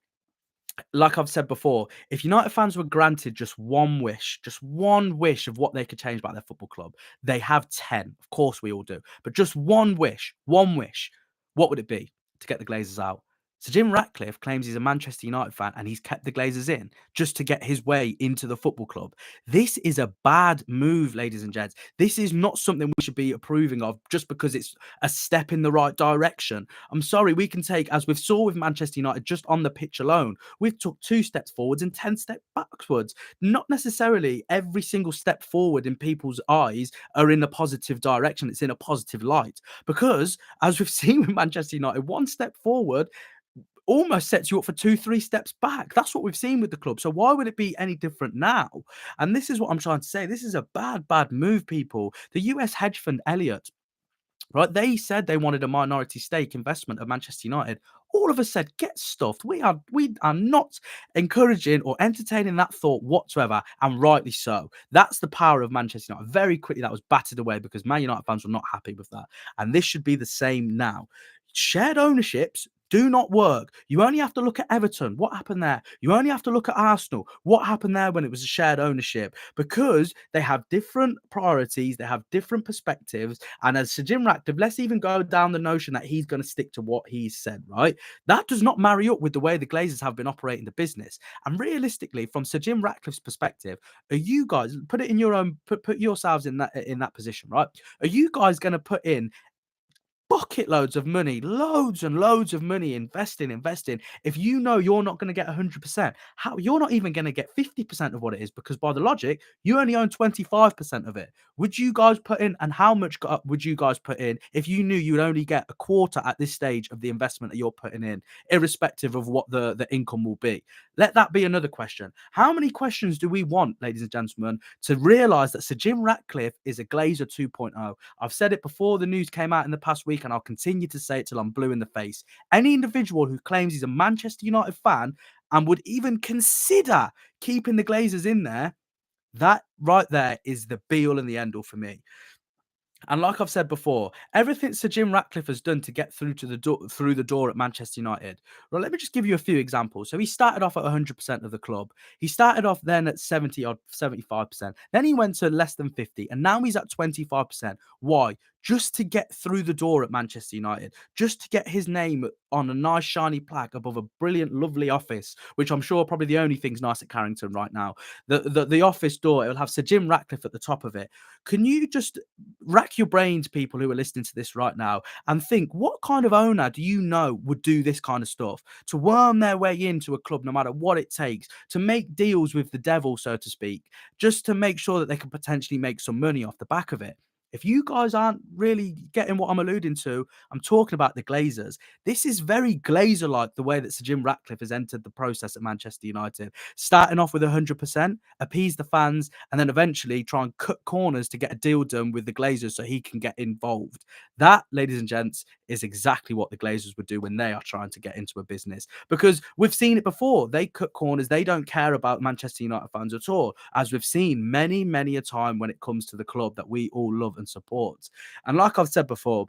like I've said before, if United fans were granted just one wish of what they could change about their football club, they have 10. Of course, we all do. But just one wish, what would it be to get the Glazers out? So Jim Ratcliffe claims he's a Manchester United fan and he's kept the Glazers in just to get his way into the football club. This is a bad move, ladies and gents. This is not something we should be approving of just because it's a step in the right direction. I'm sorry, we can take, as we've saw with Manchester United just on the pitch alone, we've took 2 steps forwards and 10 steps backwards. Not necessarily every single step forward in people's eyes are in a positive direction. It's in a positive light, because as we've seen with Manchester United, 1 step forward almost sets you up for 2, 3 steps back. That's what we've seen with the club. So why would it be any different now? And this is what I'm trying to say. This is a bad move, people. The US hedge fund Elliott, right? They said they wanted a minority stake investment of Manchester United. All of us said, get stuffed. We are not encouraging or entertaining that thought whatsoever, and rightly so. That's the power of Manchester United. Very quickly, that was battered away because Man United fans were not happy with that. And this should be the same now. Shared ownerships do not work. You only have to look at Everton. What happened there? You only have to look at Arsenal. What happened there when it was a shared ownership? Because they have different priorities, they have different perspectives. And as Sir Jim Ratcliffe, let's even go down the notion that he's going to stick to what he's said, right? That does not marry up with the way the Glazers have been operating the business. And realistically, from Sir Jim Ratcliffe's perspective, are you guys, put it in your own, put yourselves in that position, right? Are you guys going to put in bucket loads of money, loads and loads of money, investing. If you know you're not going to get 100%, how you're not even going to get 50% of what it is, because by the logic, you only own 25% of it. Would you guys put in, and how much would you guys put in if you knew you would only get a quarter at this stage of the investment that you're putting in, irrespective of what the income will be? Let that be another question. How many questions do we want, ladies and gentlemen, to realize that Sir Jim Ratcliffe is a Glazer 2.0? I've said it before the news came out in the past week, and I'll continue to say it till I'm blue in the face. Any individual who claims he's a Manchester United fan and would even consider keeping the Glazers in there, that right there is the be all and the end all for me. And like I've said before, everything Sir Jim Ratcliffe has done to get through to the door at Manchester United. Well, let me just give you a few examples. So he started off at 100% of the club. He started off then at 70 or 75%. Then he went to less than 50, and now he's at 25%. Why? Just to get through the door at Manchester United, just to get his name on a nice shiny plaque above a brilliant, lovely office, which I'm sure probably the only thing's nice at Carrington right now. The office door, it will have Sir Jim Ratcliffe at the top of it. Can you just rack your brains, people who are listening to this right now, and think, what kind of owner do you know would do this kind of stuff, to worm their way into a club no matter what it takes, to make deals with the devil, so to speak, just to make sure that they can potentially make some money off the back of it? If you guys aren't really getting what I'm alluding to, I'm talking about the Glazers. This is very Glazer-like, the way that Sir Jim Ratcliffe has entered the process at Manchester United, starting off with 100%, appease the fans, and then eventually try and cut corners to get a deal done with the Glazers so he can get involved. That, ladies and gents, is exactly what the Glazers would do when they are trying to get into a business, because we've seen it before. They cut corners. They don't care about Manchester United fans at all, as we've seen many a time when it comes to the club that we all love and support. And like I've said before,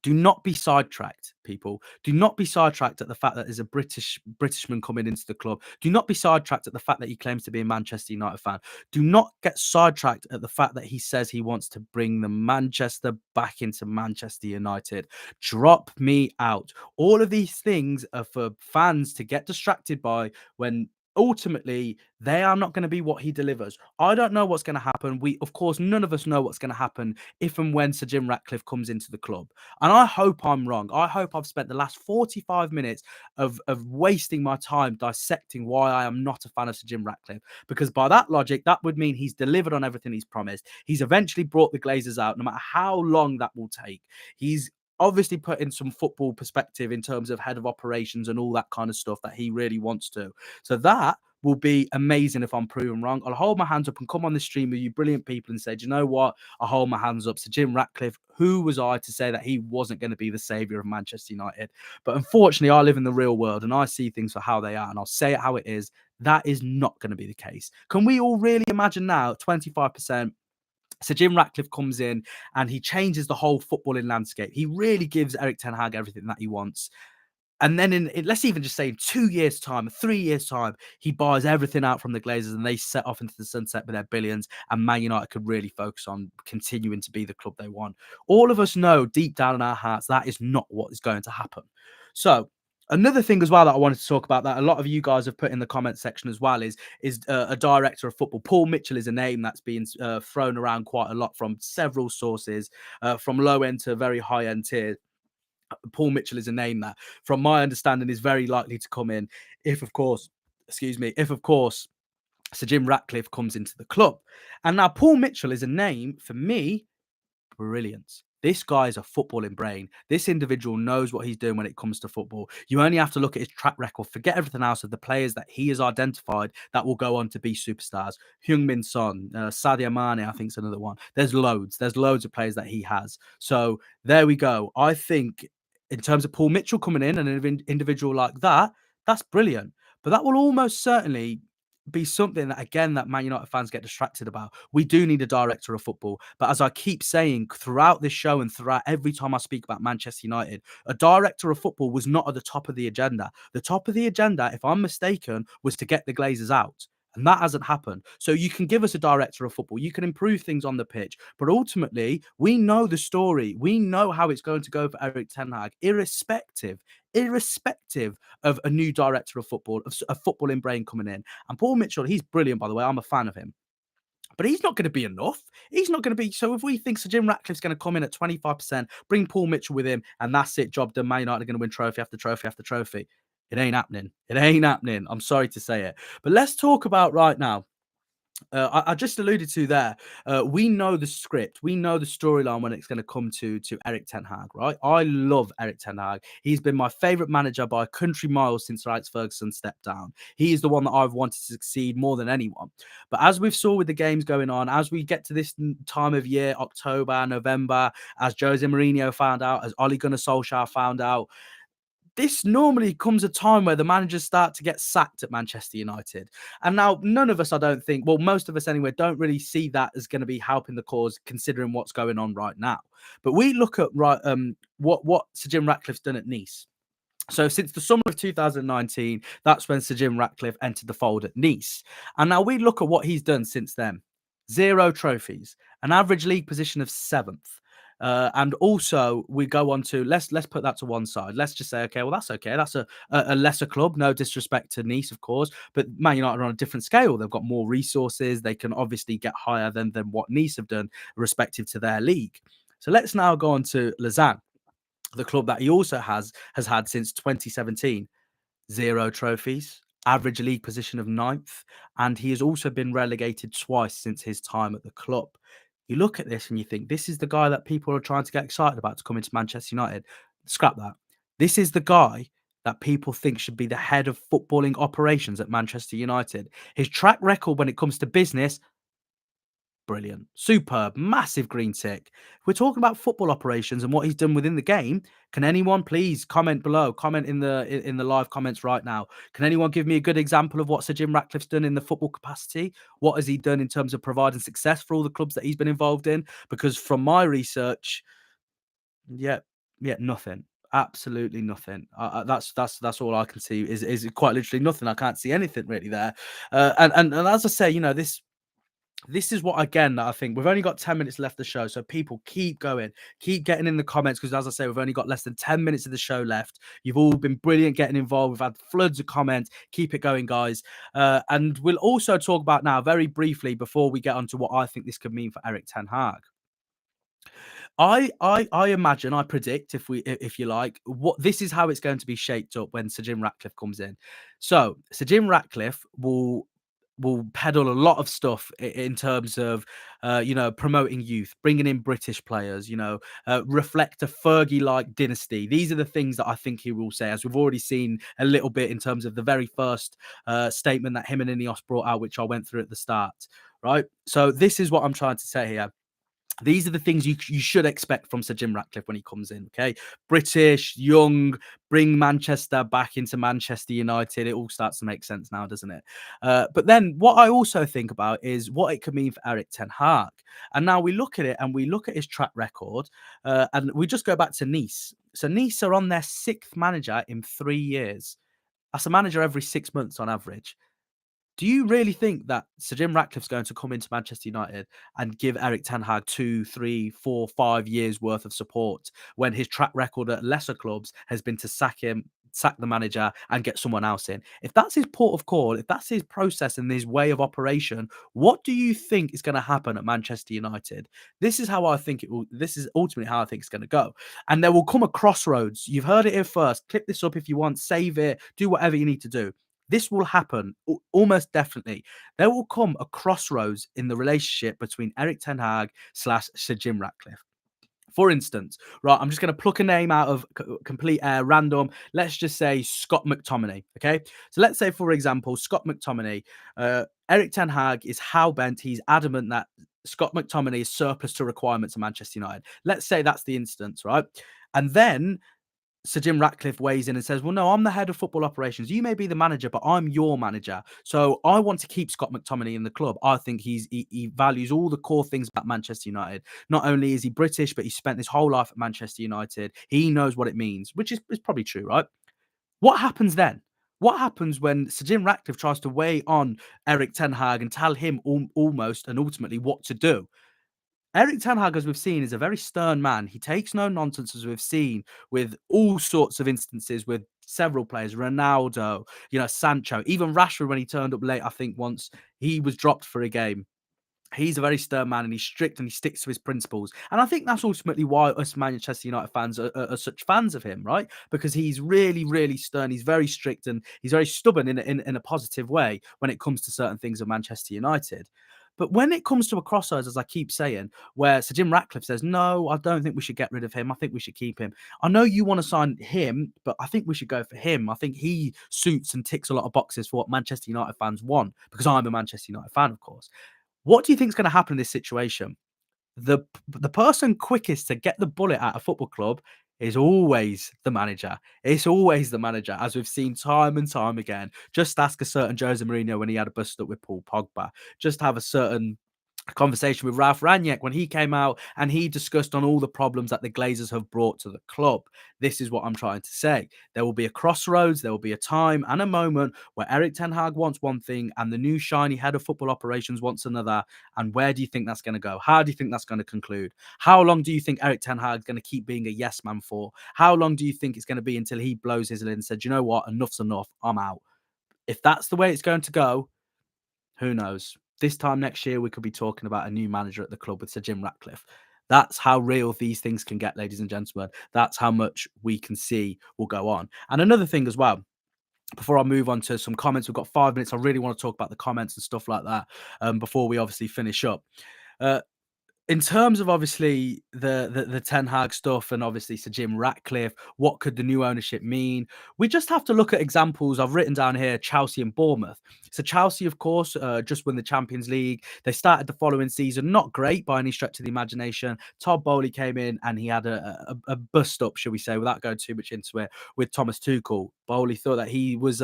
do not be sidetracked, people. Do not be sidetracked at the fact that there's a Britishman coming into the club. Do not be sidetracked at the fact that he claims to be a Manchester United fan. Do not get sidetracked at the fact that he says he wants to bring the Manchester back into Manchester United. Drop me out. All of these things are for fans to get distracted by, when ultimately they are not going to be what he delivers. I don't know what's going to happen. Of course, none of us know what's going to happen if and when Sir Jim Ratcliffe comes into the club. And I hope I'm wrong. I hope I've spent the last 45 minutes of wasting my time dissecting why I am not a fan of Sir Jim Ratcliffe. Because by that logic, that would mean he's delivered on everything he's promised. He's eventually brought the Glazers out, no matter how long that will take. He's obviously put in some football perspective in terms of head of operations and all that kind of stuff that he really wants to. So that will be amazing if I'm proven wrong. I'll hold my hands up and come on the stream with you brilliant people and say, do you know what? I hold my hands up. So Jim Ratcliffe, who was I to say that he wasn't going to be the saviour of Manchester United? But unfortunately, I live in the real world and I see things for how they are, and I'll say it how it is. That is not going to be the case. Can we all really imagine now 25%? So Jim Ratcliffe comes in and he changes the whole footballing landscape. He really gives Erik ten Hag everything that he wants. And then let's even just say in 2 years' time, 3 years' time, he buys everything out from the Glazers and they set off into the sunset with their billions, and Man United could really focus on continuing to be the club they want. All of us know deep down in our hearts that is not what is going to happen. So another thing as well that I wanted to talk about, that a lot of you guys have put in the comment section as well, is a director of football. Paul Mitchell is a name that's been thrown around quite a lot from several sources, from low end to very high end tier. Paul Mitchell is a name that, from my understanding, is very likely to come in if, of course, Sir Jim Ratcliffe comes into the club. And now Paul Mitchell is a name, for me, brilliant. This guy is a footballing brain. This individual knows what he's doing when it comes to football. You only have to look at his track record. Forget everything else of the players that he has identified that will go on to be superstars. Heung-min Son, Sadio Mane, I think is another one. There's loads. There's loads of players that he has. So there we go. I think in terms of Paul Mitchell coming in and an individual like that, that's brilliant. But that will almost certainly be something that, again, that Man United fans get distracted about. We do need a director of football. But as I keep saying throughout this show and throughout every time I speak about Manchester United, a director of football was not at the top of the agenda. The top of the agenda, if I'm mistaken, was to get the Glazers out. And that hasn't happened. So you can give us a director of football. You can improve things on the pitch. But ultimately, we know the story. We know how it's going to go for Erik ten Hag, irrespective of a new director of football, of a footballing brain coming in. And Paul Mitchell, he's brilliant, by the way. I'm a fan of him. but he's not going to be enough. He's not going to be. So if we think Sir Jim Ratcliffe's going to come in at 25%, bring Paul Mitchell with him, and that's it, job done, Man United are going to win trophy after trophy after trophy. It ain't happening. It ain't happening. I'm sorry to say it. But let's talk about right now. I just alluded to there. We know the script. We know the storyline when it's going to come to Erik ten Hag, right? I love Erik ten Hag. He's been my favourite manager by a country mile since Alex Ferguson stepped down. He is the one that I've wanted to succeed more than anyone. But as we've saw with the games going on, as we get to this time of year, October, November, as Jose Mourinho found out, as Ole Gunnar Solskjaer found out, this normally comes a time where the managers start to get sacked at Manchester United. And now none of us, I don't think, well, most of us anyway, don't really see that as going to be helping the cause considering what's going on right now. But we look at what Sir Jim Ratcliffe's done at Nice. So since the summer of 2019, that's when Sir Jim Ratcliffe entered the fold at Nice. And now we look at what he's done since then. 0 trophies, an average league position of 7th. And also we go on to let's put that to one side. Let's just say, okay, well, that's okay. That's a lesser club. No disrespect to Nice, of course, but Man United are on a different scale. They've got more resources. They can obviously get higher than what Nice have done, respective to their league. So let's now go on to Lausanne, the club that he also has had since 2017. 0 trophies, average league position of 9th, and he has also been relegated twice since his time at the club. You look at this and you think, this is the guy that people are trying to get excited about to come into Manchester United. Scrap that. This is the guy that people think should be the head of footballing operations at Manchester United. His track record when it comes to business, brilliant, superb, massive green tick. If we're talking about football operations and what he's done within the game, can anyone please comment below? Comment in the live comments right now. Can anyone give me a good example of what Sir Jim Ratcliffe's done in the football capacity? What has he done in terms of providing success for all the clubs that he's been involved in? Because from my research, yeah, nothing. Absolutely nothing. That's all I can see is quite literally nothing. I can't see anything really there. And as I say, this is what, again, that I think we've only got 10 minutes left of the show. So people keep going, keep getting in the comments. Because as I say, we've only got less than 10 minutes of the show left. You've all been brilliant getting involved. We've had floods of comments. Keep it going, guys. And we'll also talk about now very briefly before we get on to what I think this could mean for Erik ten Hag. I imagine, I predict, if you like, what this is how it's going to be shaped up when Sir Jim Ratcliffe comes in. So Sir Jim Ratcliffe will peddle a lot of stuff in terms of promoting youth, bringing in British players, reflect a Fergie-like dynasty. These are the things that I think he will say, as we've already seen a little bit in terms of the very first statement that him and Ineos brought out, which I went through at the start. Right. So this is what I'm trying to say here. These are the things you should expect from Sir Jim Ratcliffe when he comes in, okay? British, young, bring Manchester back into Manchester United. It all starts to make sense now, doesn't it? But then what I also think about is what it could mean for Erik ten Hag. And now we look at it and we look at his track record and we just go back to Nice. So Nice are on their 6th manager in 3 years. That's a manager every 6 months on average. Do you really think that Sir Jim Ratcliffe's going to come into Manchester United and give Erik ten Hag 2, 3, 4, 5 years worth of support when his track record at lesser clubs has been to sack him, sack the manager, and get someone else in? If that's his port of call, if that's his process and his way of operation, what do you think is going to happen at Manchester United? This is how I think it will. This is ultimately how I think it's going to go. And there will come a crossroads. You've heard it here first. Clip this up if you want, save it, do whatever you need to do. This will happen almost definitely. There will come a crossroads in the relationship between Erik ten Hag / Sir Jim Ratcliffe. For instance, right, I'm just going to pluck a name out of complete air, random. Let's just say Scott McTominay, okay? So let's say, for example, Scott McTominay, Erik ten Hag is hell-bent. He's adamant that Scott McTominay is surplus to requirements of Manchester United. Let's say that's the instance, right? And then Sir Jim Ratcliffe weighs in and says, well, no, I'm the head of football operations. You may be the manager, but I'm your manager. So I want to keep Scott McTominay in the club. I think he values all the core things about Manchester United. Not only is he British, but he spent his whole life at Manchester United. He knows what it means, which is probably true, right? What happens then? What happens when Sir Jim Ratcliffe tries to weigh on Erik ten Hag and tell him almost and ultimately what to do? Erik ten Hag, as we've seen, is a very stern man. He takes no nonsense, as we've seen with all sorts of instances with several players, Ronaldo, Sancho, even Rashford when he turned up late, I think once he was dropped for a game. He's a very stern man and he's strict and he sticks to his principles. And I think that's ultimately why us Manchester United fans are such fans of him, right? Because he's really, really stern. He's very strict and he's very stubborn in a positive way when it comes to certain things of Manchester United. But when it comes to a crossroads, as I keep saying, where Sir Jim Ratcliffe says, no, I don't think we should get rid of him. I think we should keep him. I know you want to sign him, but I think we should go for him. I think he suits and ticks a lot of boxes for what Manchester United fans want, because I'm a Manchester United fan, of course. What do you think is going to happen in this situation? The person quickest to get the bullet at a football club is always the manager. It's always the manager, as we've seen time and time again. Just ask a certain Jose Mourinho when he had a bust up with Paul Pogba. Just have a certain conversation with Ralph Rangnick when he came out and he discussed on all the problems that the Glazers have brought to the club. This is what I'm trying to say. There will be a crossroads, there will be a time and a moment where Erik ten Hag wants one thing and the new shiny head of football operations wants another. And where do you think that's going to go? How do you think that's going to conclude? How long do you think Erik ten Hag is going to keep being a yes man for? How long do you think it's going to be until he blows his lid and said, you know what, enough's enough, I'm out? If that's the way it's going to go, who knows? This time next year, we could be talking about a new manager at the club with Sir Jim Ratcliffe. That's how real these things can get, ladies and gentlemen. That's how much we can see will go on. And another thing as well, before I move on to some comments, we've got 5 minutes. I really want to talk about the comments and stuff like that before we obviously finish up. Uh, in terms of obviously the Ten Hag stuff and obviously Sir Jim Ratcliffe, what could the new ownership mean? We just have to look at examples. I've written down here Chelsea and Bournemouth. So Chelsea, of course, just won the Champions League. They started the following season not great by any stretch of the imagination. Todd Bowley came in and he had a bust up, shall we say, without going too much into it, with Thomas Tuchel. Bowley thought that he was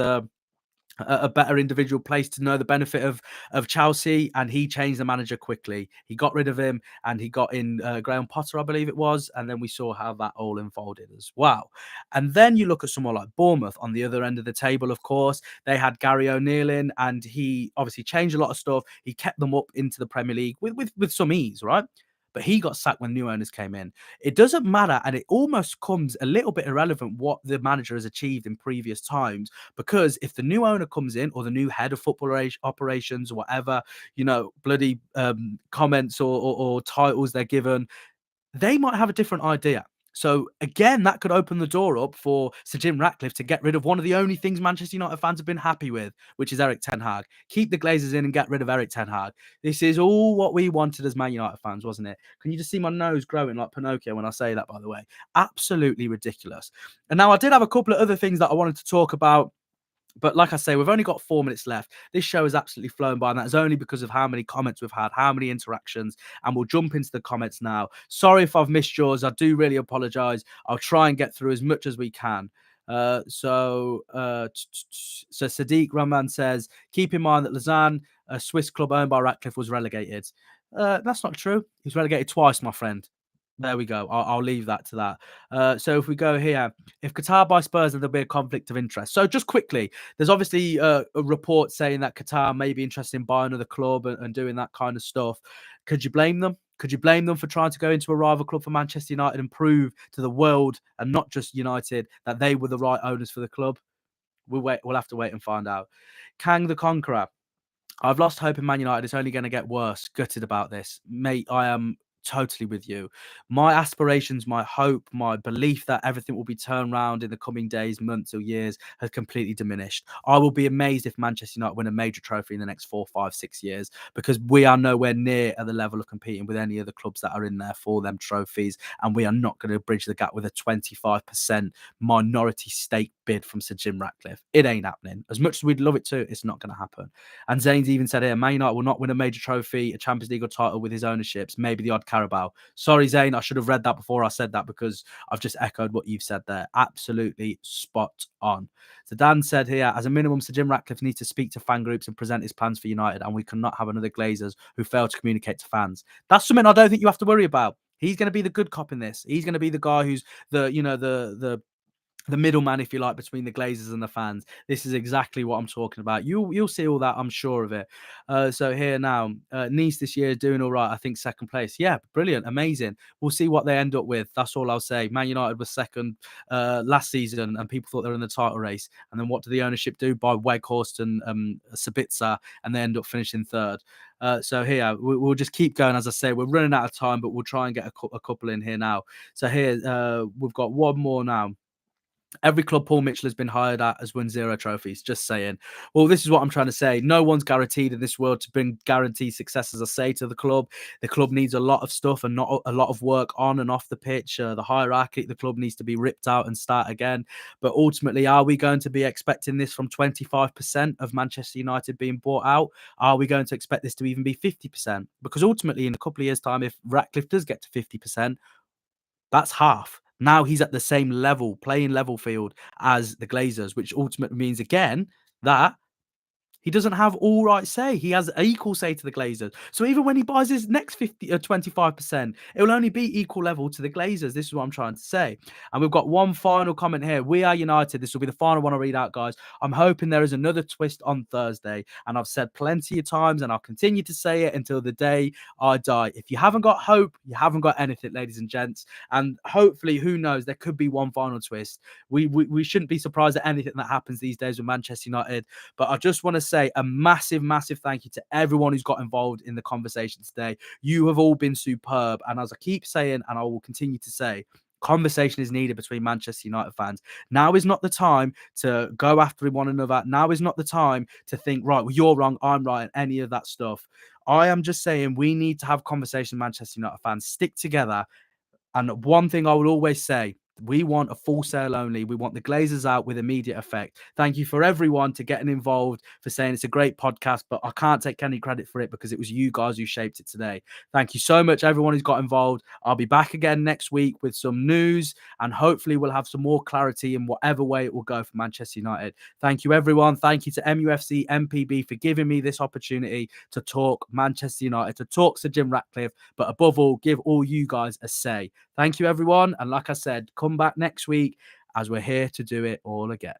a better individual place to know the benefit of Chelsea, and he changed the manager quickly. He got rid of him, and he got in Graham Potter, I believe it was, and then we saw how that all unfolded as well. And then you look at someone like Bournemouth on the other end of the table. Of course, they had Gary O'Neill in, and he obviously changed a lot of stuff. He kept them up into the Premier League with some ease, right? But he got sacked when new owners came in. It doesn't matter, and it almost comes a little bit irrelevant what the manager has achieved in previous times, because if the new owner comes in or the new head of football operations or whatever, bloody comments or titles they're given, they might have a different idea. So again, that could open the door up for Sir Jim Ratcliffe to get rid of one of the only things Manchester United fans have been happy with, which is Erik ten Hag. Keep the Glazers in and get rid of Erik ten Hag. This is all what we wanted as Man United fans, wasn't it? Can you just see my nose growing like Pinocchio when I say that, by the way? Absolutely ridiculous. And now I did have a couple of other things that I wanted to talk about, but like I say, we've only got 4 minutes left. This show has absolutely flown by, and that is only because of how many comments we've had, how many interactions, and we'll jump into the comments now. Sorry if I've missed yours. I do really apologize. I'll try and get through as much as we can. So Sadiq Rahman says, keep in mind that Lausanne, a Swiss club owned by Ratcliffe, was relegated. That's not true. He was relegated twice, my friend. There we go. I'll leave that to that. So if we go here, if Qatar buy Spurs, then there'll be a conflict of interest. So just quickly, there's obviously a report saying that Qatar may be interested in buying another club and doing that kind of stuff. Could you blame them? Could you blame them for trying to go into a rival club for Manchester United and prove to the world and not just United that they were the right owners for the club? We'll have to wait and find out. Kang the Conqueror. I've lost hope in Man United. It's only going to get worse. Gutted about this. Mate, I am totally with you. My aspirations, my hope, my belief that everything will be turned around in the coming days, months, or years has completely diminished. I will be amazed if Manchester United win a major trophy in the next 4, 5, 6 years, because we are nowhere near at the level of competing with any other clubs that are in there for them trophies. And we are not going to bridge the gap with a 25% minority stake bid from Sir Jim Ratcliffe. It ain't happening. As much as we'd love it to, it's not going to happen. And Zane's even said here, Man United will not win a major trophy, a Champions League or title with his ownerships, maybe the odd Carabao. Sorry, Zane, I should have read that before I said that, because I've just echoed what you've said there. Absolutely spot on. So Dan said here, as a minimum, Sir Jim Ratcliffe needs to speak to fan groups and present his plans for United, and we cannot have another Glazers who fail to communicate to fans. That's something I don't think you have to worry about. He's going to be the good cop in this. He's going to be the guy who's the the middleman, if you like, between the Glazers and the fans. This is exactly what I'm talking about. You'll see all that, I'm sure of it. So here now, Nice this year is doing all right. I think second place. Yeah, brilliant, amazing. We'll see what they end up with. That's all I'll say. Man United was second last season, and people thought they were in the title race. And then what did the ownership do? Buy Weghorst and Sabitzer, and they end up finishing third. So here we'll just keep going. As I say, we're running out of time, but we'll try and get a couple in here now. So here we've got one more now. Every club Paul Mitchell has been hired at has won 0 trophies. Just saying. Well, this is what I'm trying to say. No one's guaranteed in this world to bring guaranteed success, as I say, to the club. The club needs a lot of stuff and not a lot of work on and off the pitch. The hierarchy at the club needs to be ripped out and start again. But ultimately, are we going to be expecting this from 25% of Manchester United being bought out? Are we going to expect this to even be 50%? Because ultimately, in a couple of years' time, if Ratcliffe does get to 50%, that's half. Now he's at the same level, playing level field as the Glazers, which ultimately means again that he doesn't have all right say. He has equal say to the Glazers. So even when he buys his next 50 or 25%, it will only be equal level to the Glazers. This is what I'm trying to say. And we've got one final comment here. We are united. This will be the final one I read out, guys. I'm hoping there is another twist on Thursday. And I've said plenty of times, and I'll continue to say it until the day I die. If you haven't got hope, you haven't got anything, ladies and gents. And hopefully, who knows, there could be one final twist. We shouldn't be surprised at anything that happens these days with Manchester United. But I just want to say a massive, massive thank you to everyone who's got involved in the conversation today. You have all been superb. And as I keep saying, and I will continue to say, conversation is needed between Manchester United fans. Now is not the time to go after one another. Now is not the time to think, right, well, you're wrong, I'm right, and any of that stuff. I am just saying we need to have conversation, Manchester United fans. Stick together. And one thing I would always say, we want a full sale only. We want the Glazers out with immediate effect. Thank you for everyone to getting involved, for saying it's a great podcast, but I can't take any credit for it because it was you guys who shaped it today. Thank you so much, everyone who's got involved. I'll be back again next week with some news, and hopefully we'll have some more clarity in whatever way it will go for Manchester United. Thank you, everyone. Thank you to MUFC MPB for giving me this opportunity to talk Manchester United, to talk Sir Jim Ratcliffe, but above all, give all you guys a say. Thank you, everyone. And like I said, come back next week as we're here to do it all again.